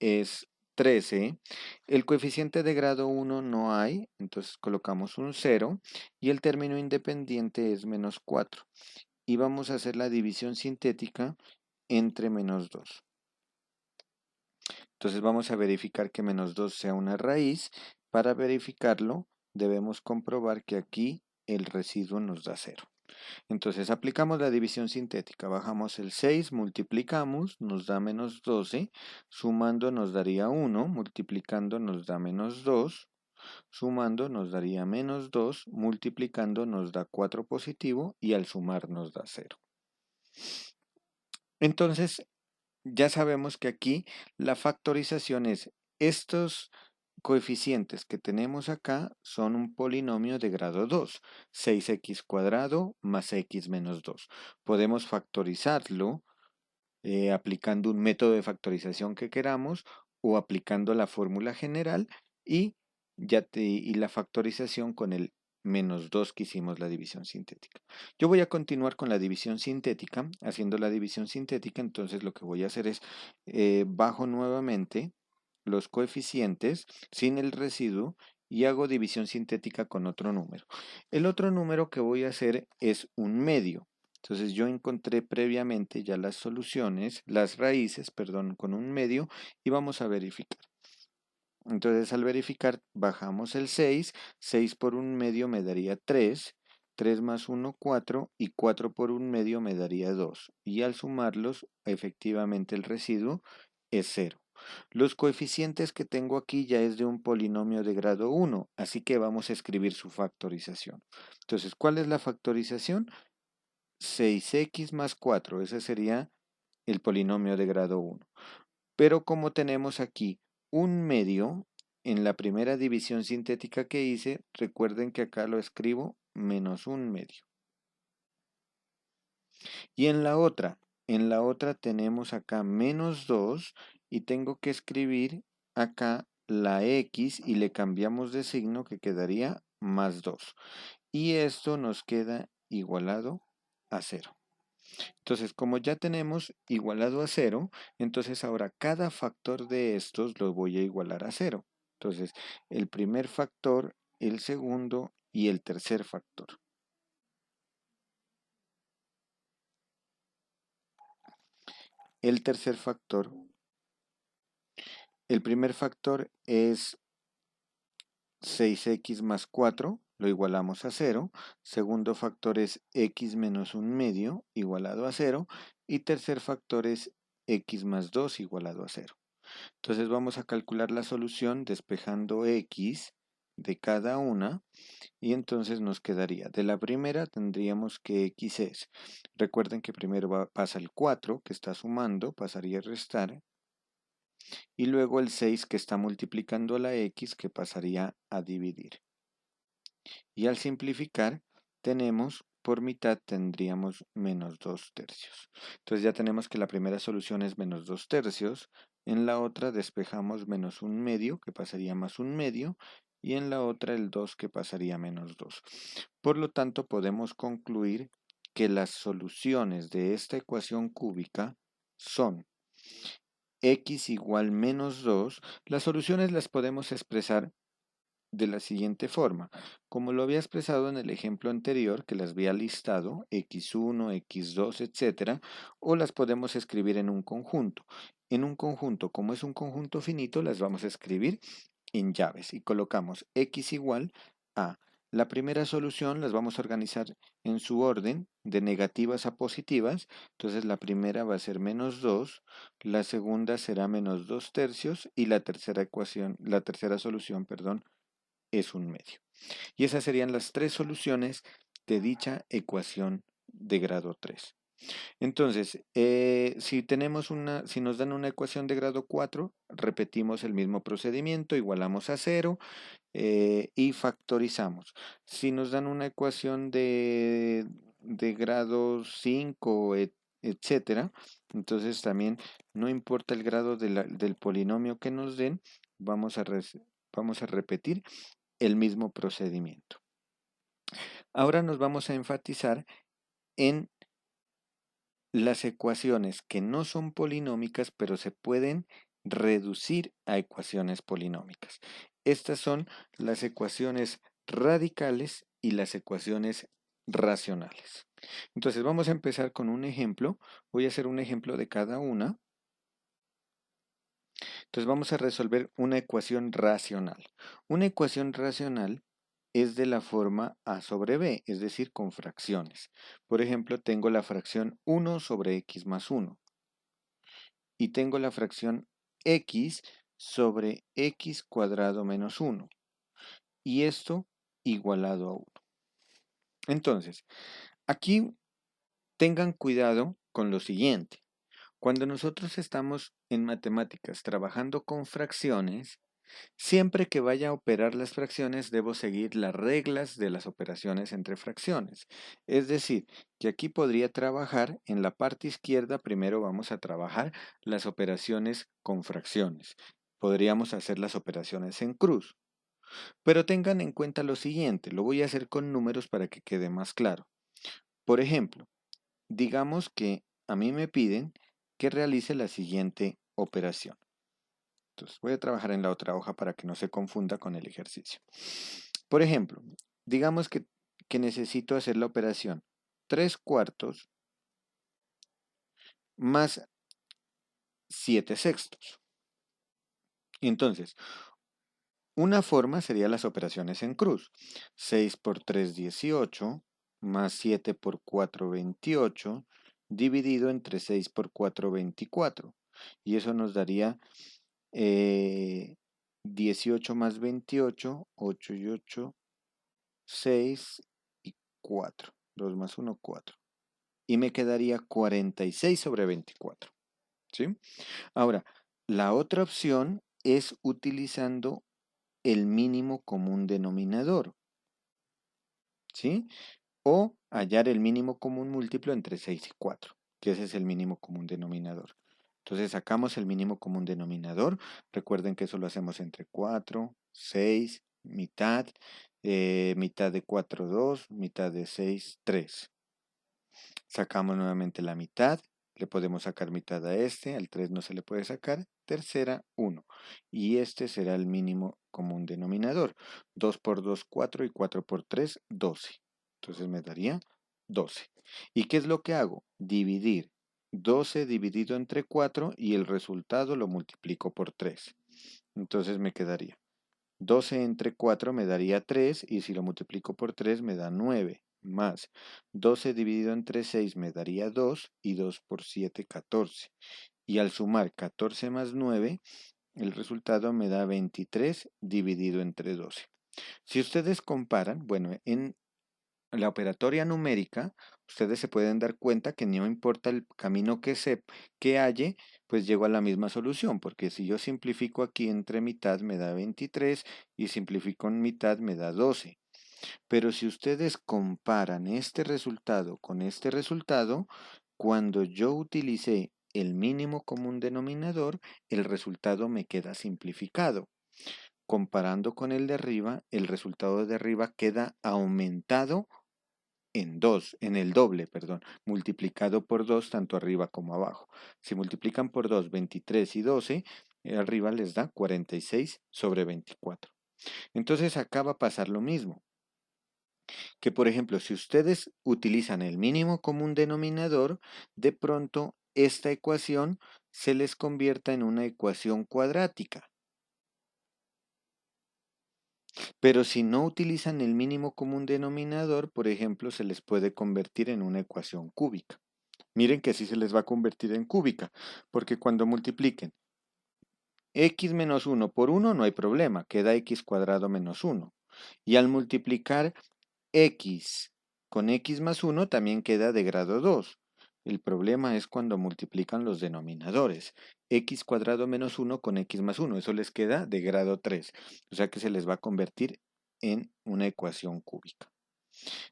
es 13. El coeficiente de grado 1 no hay, entonces colocamos un 0. Y el término independiente es menos 4. Y vamos a hacer la división sintética entre menos 2. Entonces vamos a verificar que menos 2 sea una raíz. Para verificarlo debemos comprobar que aquí el residuo nos da 0. Entonces aplicamos la división sintética. Bajamos el 6, multiplicamos, nos da menos 12. Sumando nos daría 1, multiplicando nos da menos 2. Sumando nos daría menos 2, multiplicando nos da 4 positivo y al sumar nos da 0. Entonces ya sabemos que aquí la factorización es estos coeficientes que tenemos acá son un polinomio de grado 2, 6x cuadrado más x menos 2. Podemos factorizarlo aplicando un método de factorización que queramos o aplicando la fórmula general y la factorización con el menos 2 que hicimos la división sintética. Yo voy a continuar con la división sintética, haciendo la división sintética, entonces lo que voy a hacer es bajo nuevamente los coeficientes sin el residuo y hago división sintética con otro número. El otro número que voy a hacer es un medio. Entonces yo encontré previamente ya las soluciones, las raíces, perdón, con un medio y vamos a verificar. Entonces al verificar bajamos el 6, 6 por un medio me daría 3, 3 más 1, 4 y 4 por un medio me daría 2. Y al sumarlos, efectivamente el residuo es 0. Los coeficientes que tengo aquí ya es de un polinomio de grado 1, así que vamos a escribir su factorización. Entonces, ¿cuál es la factorización? 6x más 4, ese sería el polinomio de grado 1. Pero como tenemos aquí un medio, en la primera división sintética que hice, recuerden que acá lo escribo menos un medio. Y en la otra tenemos acá menos 2 y tengo que escribir acá la x y le cambiamos de signo que quedaría más 2. Y esto nos queda igualado a 0. Entonces, como ya tenemos igualado a 0, entonces ahora cada factor de estos los voy a igualar a 0. Entonces, el primer factor, el segundo y el tercer factor. El tercer factor, el primer factor es 6x más 4, lo igualamos a 0. Segundo factor es x menos un medio, igualado a 0. Y tercer factor es x más 2, igualado a 0. Entonces vamos a calcular la solución despejando x de cada una. Y entonces nos quedaría, de la primera tendríamos que x es. Recuerden que primero pasa el 4 que está sumando, pasaría a restar. Y luego el 6 que está multiplicando a la x que pasaría a dividir. Y al simplificar, tenemos por mitad tendríamos menos 2 tercios. Entonces ya tenemos que la primera solución es menos 2 tercios. En la otra despejamos menos un medio, que pasaría más un medio. Y en la otra el 2, que pasaría menos 2. Por lo tanto, podemos concluir que las soluciones de esta ecuación cúbica son x igual menos 2. Las soluciones las podemos expresar de la siguiente forma. Como lo había expresado en el ejemplo anterior, que las había listado, x1, x2, etcétera, o las podemos escribir en un conjunto. En un conjunto, como es un conjunto finito, las vamos a escribir en llaves y colocamos x igual a la primera solución, las vamos a organizar en su orden de negativas a positivas. Entonces la primera va a ser menos 2, la segunda será menos 2 tercios y la tercera solución, perdón, es un medio. Y esas serían las tres soluciones de dicha ecuación de grado 3. Entonces, si nos dan una ecuación de grado 4, repetimos el mismo procedimiento, igualamos a 0 y factorizamos. Si nos dan una ecuación de grado 5, etcétera, entonces también no importa el grado del polinomio que nos den, vamos a repetir el mismo procedimiento. Ahora nos vamos a enfatizar en las ecuaciones que no son polinómicas, pero se pueden reducir a ecuaciones polinómicas. Estas son las ecuaciones radicales y las ecuaciones racionales. Entonces vamos a empezar con un ejemplo. Voy a hacer un ejemplo de cada una. Entonces vamos a resolver una ecuación racional. Una ecuación racional es de la forma a sobre b, es decir, con fracciones. Por ejemplo, tengo la fracción 1 sobre x más 1 y tengo la fracción x sobre x cuadrado menos 1 y esto igualado a 1. Entonces, aquí tengan cuidado con lo siguiente. Cuando nosotros estamos en matemáticas trabajando con fracciones, siempre que vaya a operar las fracciones, debo seguir las reglas de las operaciones entre fracciones. Es decir, que aquí podría trabajar en la parte izquierda, primero vamos a trabajar las operaciones con fracciones. Podríamos hacer las operaciones en cruz. Pero tengan en cuenta lo siguiente, lo voy a hacer con números para que quede más claro. Por ejemplo, digamos que a mí me piden que realice la siguiente operación. Entonces voy a trabajar en la otra hoja para que no se confunda con el ejercicio. Por ejemplo, digamos que necesito hacer la operación 3/4 más 7/6. Entonces, una forma sería las operaciones en cruz. 6 por 3, 18, más 7 por 4, 28, dividido entre 6 por 4, 24. Y eso nos daría 18 más 28, 8 y 8, 6 y 4. 2 más 1, 4. Y me quedaría 46 sobre 24. ¿Sí? Ahora, la otra opción es utilizando el mínimo común denominador. ¿Sí? O hallar el mínimo común múltiplo entre 6 y 4, que ese es el mínimo común denominador. Entonces sacamos el mínimo común denominador. Recuerden que eso lo hacemos entre 4, 6, mitad, mitad de 4, 2, mitad de 6, 3. Sacamos nuevamente la mitad, le podemos sacar mitad a este, al 3 no se le puede sacar, tercera 1. Y este será el mínimo común denominador. 2 por 2, 4 y 4 por 3, 12. Entonces me daría 12. ¿Y qué es lo que hago? Dividir 12 dividido entre 4 y el resultado lo multiplico por 3. Entonces me quedaría 12 entre 4 me daría 3 y si lo multiplico por 3 me da 9 más 12 dividido entre 6 me daría 2 y 2 por 7, 14. Y al sumar 14 más 9, el resultado me da 23 dividido entre 12. Si ustedes comparan, bueno, en la operatoria numérica, ustedes se pueden dar cuenta que no importa el camino que halle, pues llego a la misma solución, porque si yo simplifico aquí entre mitad me da 23 y simplifico en mitad me da 12. Pero si ustedes comparan este resultado con este resultado, cuando yo utilicé el mínimo común denominador, el resultado me queda simplificado. Comparando con el de arriba, el resultado de arriba queda aumentado en 2, en el doble, perdón, multiplicado por 2 tanto arriba como abajo. Si multiplican por 2, 23 y 12, arriba les da 46 sobre 24. Entonces acá va a pasar lo mismo, que por ejemplo, si ustedes utilizan el mínimo común denominador, de pronto esta ecuación se les convierta en una ecuación cuadrática. Pero si no utilizan el mínimo común denominador, por ejemplo, se les puede convertir en una ecuación cúbica. Miren que sí se les va a convertir en cúbica, porque cuando multipliquen x menos 1 por 1 no hay problema, queda x cuadrado menos 1. Y al multiplicar x con x más 1 también queda de grado 2. El problema es cuando multiplican los denominadores. X cuadrado menos 1 con x más 1. Eso les queda de grado 3. O sea que se les va a convertir en una ecuación cúbica.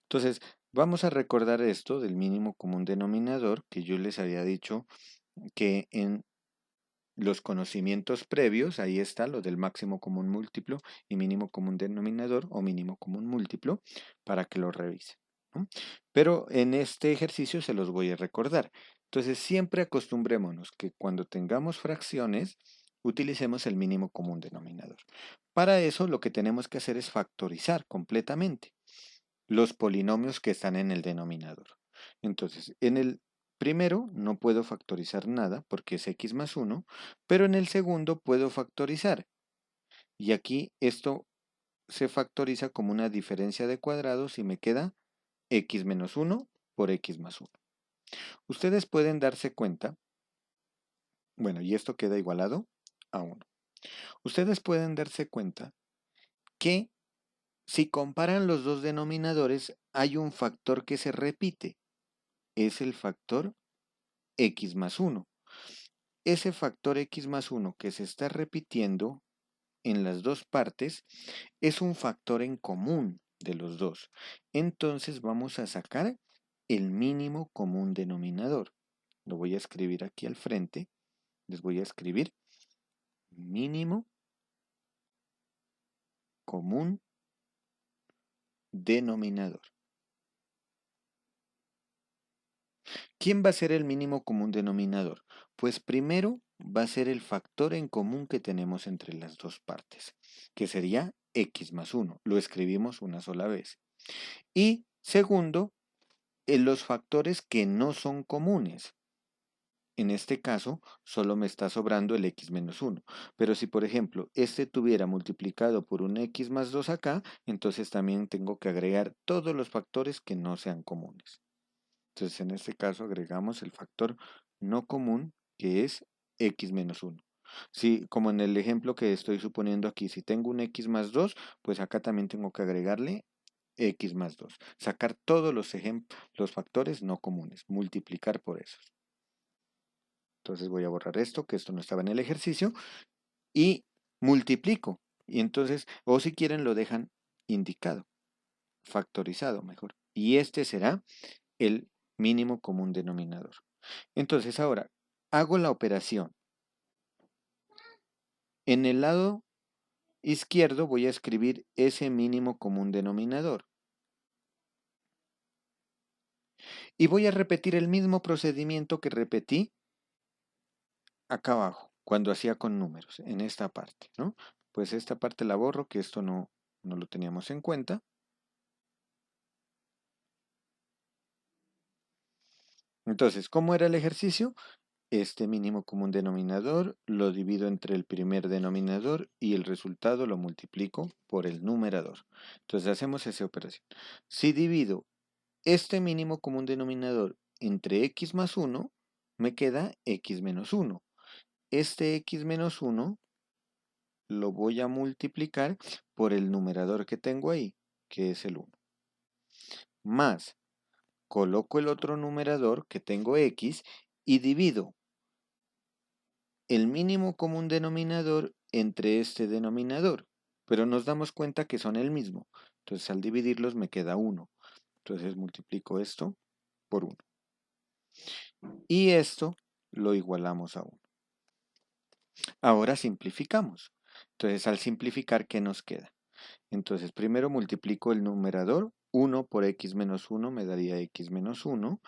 Entonces, vamos a recordar esto del mínimo común denominador que yo les había dicho que en los conocimientos previos, ahí está lo del máximo común múltiplo y mínimo común denominador o mínimo común múltiplo para que lo revisen, ¿no? Pero en este ejercicio se los voy a recordar. Entonces siempre acostumbrémonos que cuando tengamos fracciones utilicemos el mínimo común denominador. Para eso lo que tenemos que hacer es factorizar completamente los polinomios que están en el denominador. Entonces, en el primero no puedo factorizar nada porque es x más 1, pero en el segundo puedo factorizar. Y aquí esto se factoriza como una diferencia de cuadrados y me queda x menos 1 por x más 1. Ustedes pueden darse cuenta, bueno, y esto queda igualado a 1. Ustedes pueden darse cuenta que si comparan los dos denominadores hay un factor que se repite. Es el factor x más 1. Ese factor x más 1 que se está repitiendo en las dos partes es un factor en común de los dos. Entonces vamos a sacar el mínimo común denominador. Lo voy a escribir aquí al frente. Les voy a escribir mínimo común denominador. ¿Quién va a ser el mínimo común denominador? Pues primero va a ser el factor en común que tenemos entre las dos partes, que sería x más 1. Lo escribimos una sola vez. Y segundo, los factores que no son comunes. En este caso, solo me está sobrando el x menos 1. Pero si, por ejemplo, este tuviera multiplicado por un x más 2 acá, entonces también tengo que agregar todos los factores que no sean comunes. Entonces, en este caso agregamos el factor no común, que es x menos 1. Si, como en el ejemplo que estoy suponiendo aquí, si tengo un x más 2, pues acá también tengo que agregarle x más 2. Sacar todos los factores no comunes, multiplicar por esos. Entonces voy a borrar esto, que esto no estaba en el ejercicio, y multiplico. Y entonces, o si quieren, lo dejan indicado, factorizado mejor. Y este será el mínimo común denominador. Entonces ahora, hago la operación. En el lado izquierdo voy a escribir ese mínimo común denominador. Y voy a repetir el mismo procedimiento que repetí acá abajo, cuando hacía con números, en esta parte, ¿no? Pues esta parte la borro, que esto no lo teníamos en cuenta. Entonces, ¿cómo era el ejercicio? Este mínimo común denominador lo divido entre el primer denominador y el resultado lo multiplico por el numerador. Entonces hacemos esa operación. Si divido este mínimo común denominador entre x más 1, me queda x menos 1. Este x menos 1 lo voy a multiplicar por el numerador que tengo ahí, que es el 1. Más, coloco el otro numerador que tengo x y divido el mínimo común denominador entre este denominador. Pero nos damos cuenta que son el mismo. Entonces al dividirlos me queda 1. Entonces multiplico esto por 1. Y esto lo igualamos a 1. Ahora simplificamos. Entonces al simplificar, ¿qué nos queda? Entonces primero multiplico el numerador. 1 por x menos 1 me daría x menos 1.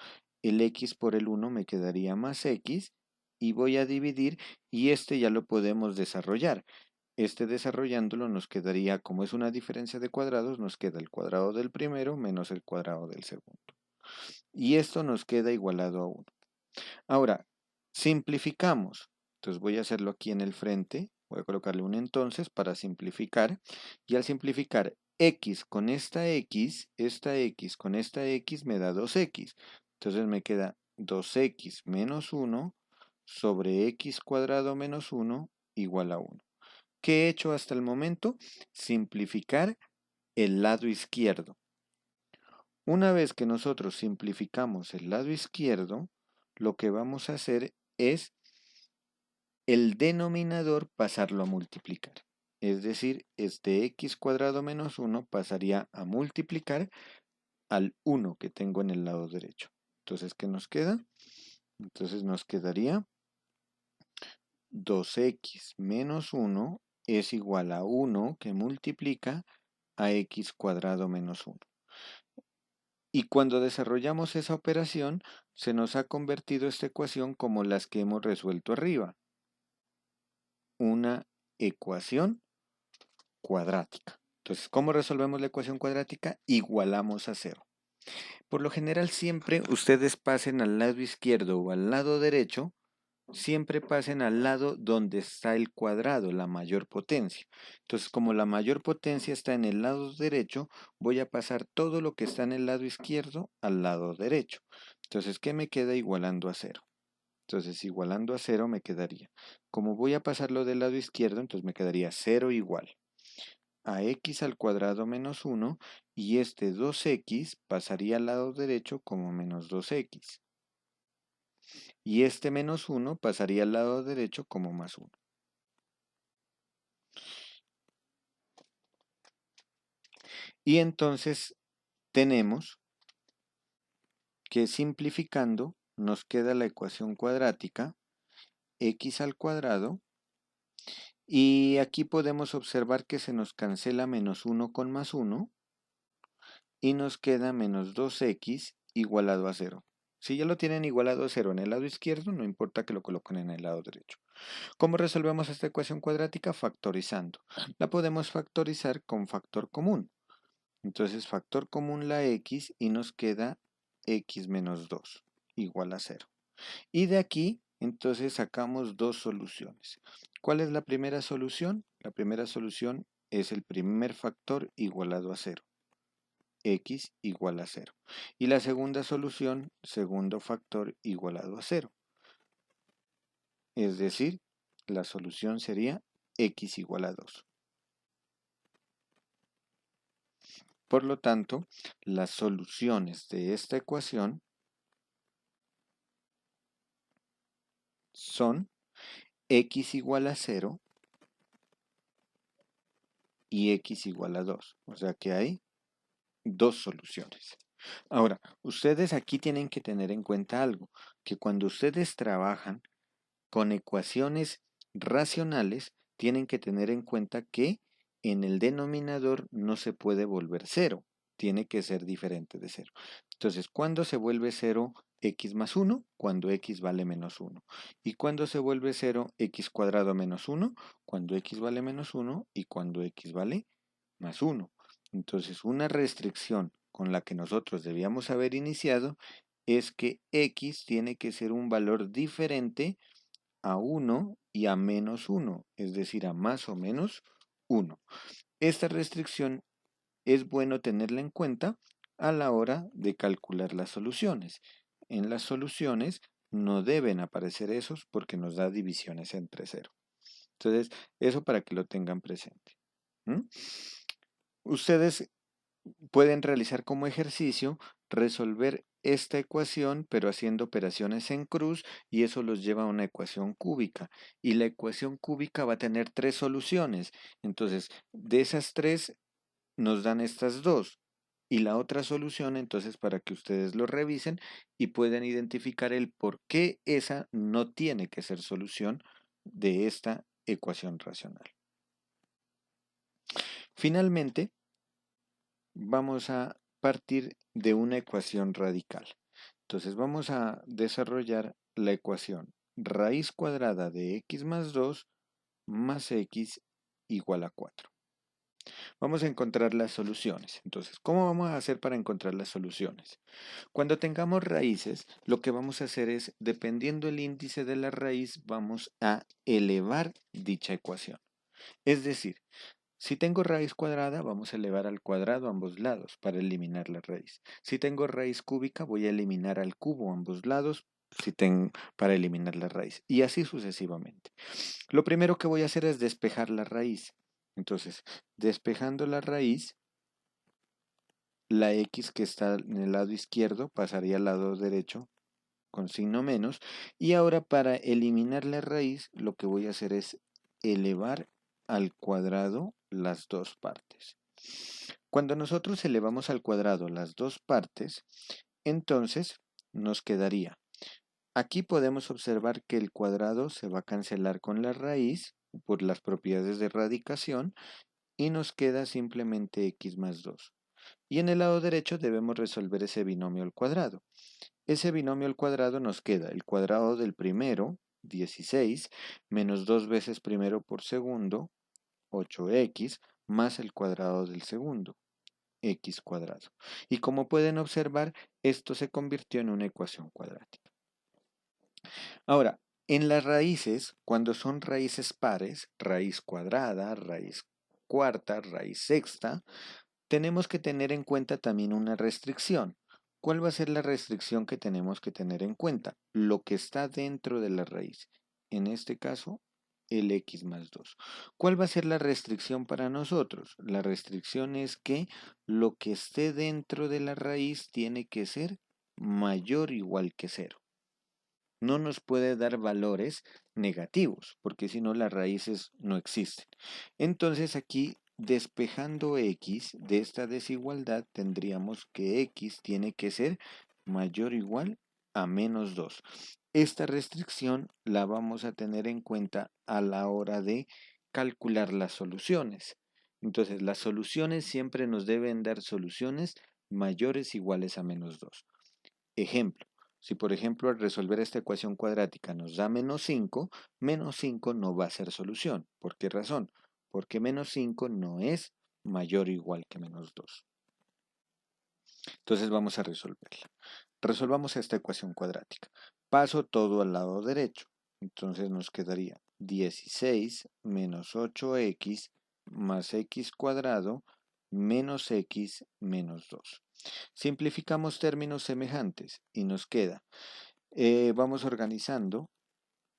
El x por el 1 me quedaría más x. Y voy a dividir y este ya lo podemos desarrollar. Este desarrollándolo nos quedaría, como es una diferencia de cuadrados, nos queda el cuadrado del primero menos el cuadrado del segundo. Y esto nos queda igualado a 1. Ahora, simplificamos. Entonces voy a hacerlo aquí en el frente. Voy a colocarle un entonces para simplificar. Y al simplificar x con esta x con esta x me da 2x. Entonces me queda 2x menos 1 sobre x cuadrado menos 1 igual a 1. ¿Qué he hecho hasta el momento? Simplificar el lado izquierdo. Una vez que nosotros simplificamos el lado izquierdo, lo que vamos a hacer es el denominador pasarlo a multiplicar. Es decir, este x cuadrado menos 1 pasaría a multiplicar al 1 que tengo en el lado derecho. Entonces, ¿qué nos queda? Entonces nos quedaría 2x menos 1 es igual a 1 que multiplica a x cuadrado menos 1. Y cuando desarrollamos esa operación, se nos ha convertido esta ecuación como las que hemos resuelto arriba. Una ecuación cuadrática. Entonces, ¿cómo resolvemos la ecuación cuadrática? Igualamos a 0. Por lo general, siempre ustedes pasen al lado izquierdo o al lado derecho, siempre pasen al lado donde está el cuadrado, la mayor potencia. Entonces, como la mayor potencia está en el lado derecho, voy a pasar todo lo que está en el lado izquierdo al lado derecho. Entonces, ¿qué me queda igualando a 0? Entonces, igualando a 0 me quedaría. Como voy a pasarlo del lado izquierdo, entonces me quedaría 0 igual a x al cuadrado menos 1 y este 2x pasaría al lado derecho como menos 2x. Y este menos 1 pasaría al lado derecho como más 1. Y entonces tenemos que simplificando nos queda la ecuación cuadrática x al cuadrado y aquí podemos observar que se nos cancela menos 1 con más 1 y nos queda menos 2x igualado a 0. Si ya lo tienen igualado a 0 en el lado izquierdo, no importa que lo coloquen en el lado derecho. ¿Cómo resolvemos esta ecuación cuadrática? Factorizando. La podemos factorizar con factor común. Entonces factor común la x y nos queda x menos 2 igual a 0. Y de aquí entonces sacamos dos soluciones. ¿Cuál es la primera solución? La primera solución es el primer factor igualado a 0. X igual a 0. Y la segunda solución, segundo factor igualado a 0. Es decir, la solución sería x igual a 2. Por lo tanto, las soluciones de esta ecuación son x igual a 0 y x igual a 2. O sea que hay dos soluciones. Ahora, ustedes aquí tienen que tener en cuenta algo, que cuando ustedes trabajan con ecuaciones racionales, tienen que tener en cuenta que en el denominador no se puede volver cero, tiene que ser diferente de cero. Entonces, ¿cuándo se vuelve cero x más 1? Cuando x vale menos 1. ¿Y cuándo se vuelve cero x cuadrado menos 1? Cuando x vale menos 1 y cuando x vale más 1. Entonces, una restricción con la que nosotros debíamos haber iniciado es que x tiene que ser un valor diferente a 1 y a menos 1, es decir, a más o menos 1. Esta restricción es bueno tenerla en cuenta a la hora de calcular las soluciones. En las soluciones no deben aparecer esos porque nos da divisiones entre cero. Entonces, eso para que lo tengan presente. ¿Mm? Ustedes pueden realizar como ejercicio resolver esta ecuación, pero haciendo operaciones en cruz, y eso los lleva a una ecuación cúbica. Y la ecuación cúbica va a tener tres soluciones. Entonces, de esas tres nos dan estas dos. Y la otra solución, entonces, para que ustedes lo revisen y puedan identificar el por qué esa no tiene que ser solución de esta ecuación racional. Finalmente, vamos a partir de una ecuación radical. Entonces vamos a desarrollar la ecuación raíz cuadrada de x más 2 más x igual a 4. Vamos a encontrar las soluciones. Entonces, ¿cómo vamos a hacer para encontrar las soluciones? Cuando tengamos raíces, lo que vamos a hacer es, dependiendo el índice de la raíz, vamos a elevar dicha ecuación. Es decir, si tengo raíz cuadrada, vamos a elevar al cuadrado ambos lados para eliminar la raíz. Si tengo raíz cúbica, voy a eliminar al cubo ambos lados para eliminar la raíz. Y así sucesivamente. Lo primero que voy a hacer es despejar la raíz. Entonces, despejando la raíz, la x que está en el lado izquierdo pasaría al lado derecho con signo menos. Y ahora para eliminar la raíz, lo que voy a hacer es elevar al cuadrado las dos partes. Cuando nosotros elevamos al cuadrado las dos partes, entonces nos quedaría. Aquí podemos observar que el cuadrado se va a cancelar con la raíz por las propiedades de radicación y nos queda simplemente x más 2. Y en el lado derecho debemos resolver ese binomio al cuadrado. Ese binomio al cuadrado nos queda el cuadrado del primero, 16, menos 2 veces primero por segundo, 8x, más el cuadrado del segundo, x cuadrado. Y como pueden observar, esto se convirtió en una ecuación cuadrática. Ahora, en las raíces, cuando son raíces pares, raíz cuadrada, raíz cuarta, raíz sexta, tenemos que tener en cuenta también una restricción. ¿Cuál va a ser la restricción que tenemos que tener en cuenta? Lo que está dentro de la raíz. En este caso, el x más 2. ¿Cuál va a ser la restricción para nosotros? La restricción es que lo que esté dentro de la raíz tiene que ser mayor o igual que 0. No nos puede dar valores negativos, porque si no las raíces no existen. Entonces aquí, despejando x de esta desigualdad, tendríamos que x tiene que ser mayor o igual a menos 2. Esta restricción la vamos a tener en cuenta a la hora de calcular las soluciones. Entonces, las soluciones siempre nos deben dar soluciones mayores o iguales a menos 2. Ejemplo, si por ejemplo al resolver esta ecuación cuadrática nos da menos 5 no va a ser solución. ¿Por qué razón? Porque menos 5 no es mayor o igual que menos 2. Entonces vamos a resolverla. Resolvamos esta ecuación cuadrática. Paso todo al lado derecho. Entonces nos quedaría 16 menos 8x más x cuadrado menos x menos 2. Simplificamos términos semejantes y nos queda, vamos organizando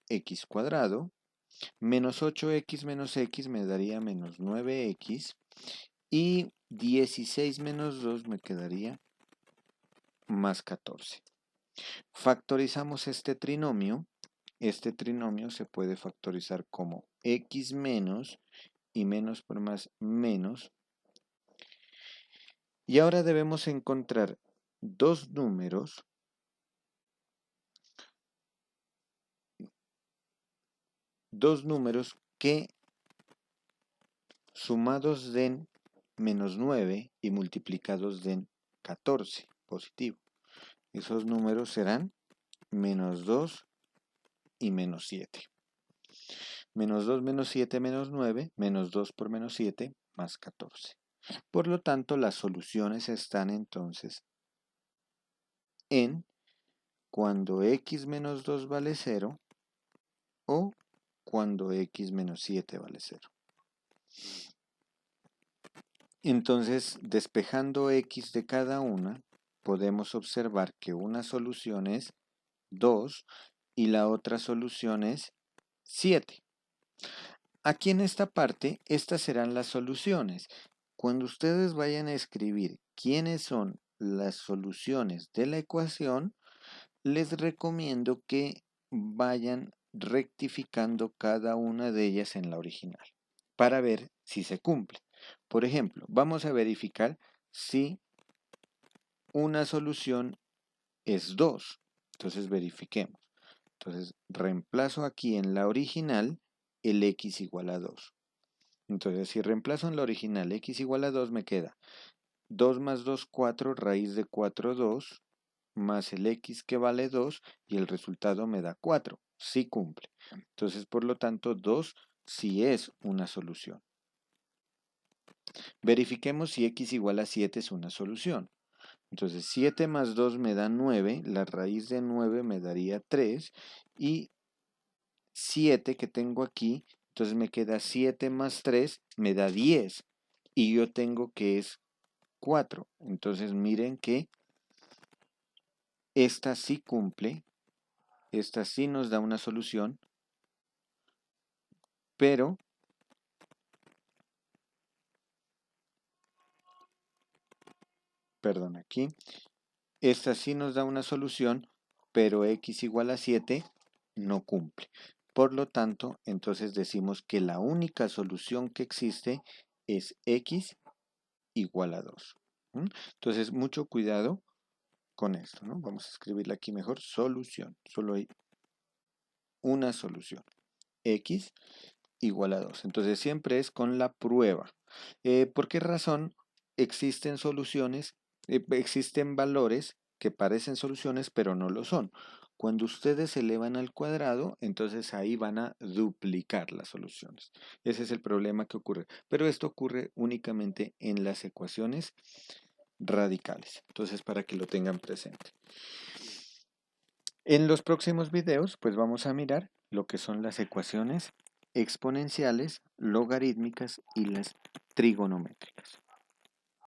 x cuadrado Menos 8x menos x me daría menos 9x. Y 16 menos 2 me quedaría más 14. Factorizamos este trinomio. Este trinomio se puede factorizar como x menos y menos por más menos. Y ahora debemos encontrar dos números que sumados den menos 9 y multiplicados den 14, positivo. Esos números serán menos 2 y menos 7. Menos 2 menos 7 menos 9, menos 2 por menos 7 más 14. Por lo tanto, las soluciones están entonces en cuando x menos 2 vale 0 o cuando x menos 7 vale 0. Entonces, despejando x de cada una, podemos observar que una solución es 2 y la otra solución es 7. Aquí en esta parte, estas serán las soluciones. Cuando ustedes vayan a escribir quiénes son las soluciones de la ecuación, les recomiendo que vayan rectificando cada una de ellas en la original para ver si se cumple. Por ejemplo, vamos a verificar si una solución es 2. Entonces verifiquemos. Entonces reemplazo aquí en la original el x igual a 2. Entonces si reemplazo en la original x igual a 2 me queda 2 más 2, 4, raíz de 4, 2, más el x que vale 2 y el resultado me da 4. Sí cumple. Entonces por lo tanto 2 sí es una solución. Verifiquemos si x igual a 7 es una solución. Entonces 7 más 2 me da 9, la raíz de 9 me daría 3 y 7 que tengo aquí, entonces me queda 7 más 3 me da 10 y yo tengo que es 4. Entonces miren que esta sí cumple, esta sí nos da una solución, pero perdón, aquí esta sí nos da una solución, pero x igual a 7 no cumple. Por lo tanto, entonces decimos que la única solución que existe es x igual a 2. Entonces, mucho cuidado con esto, ¿no? Vamos a escribirla aquí mejor, solución. Solo hay una solución, x igual a 2. Entonces, siempre es con la prueba. ¿Por qué razón existen soluciones, existen valores que parecen soluciones, pero no lo son? Cuando ustedes elevan al cuadrado, entonces ahí van a duplicar las soluciones. Ese es el problema que ocurre. Pero esto ocurre únicamente en las ecuaciones radicales. Entonces, para que lo tengan presente. En los próximos videos, pues vamos a mirar lo que son las ecuaciones exponenciales, logarítmicas y las trigonométricas.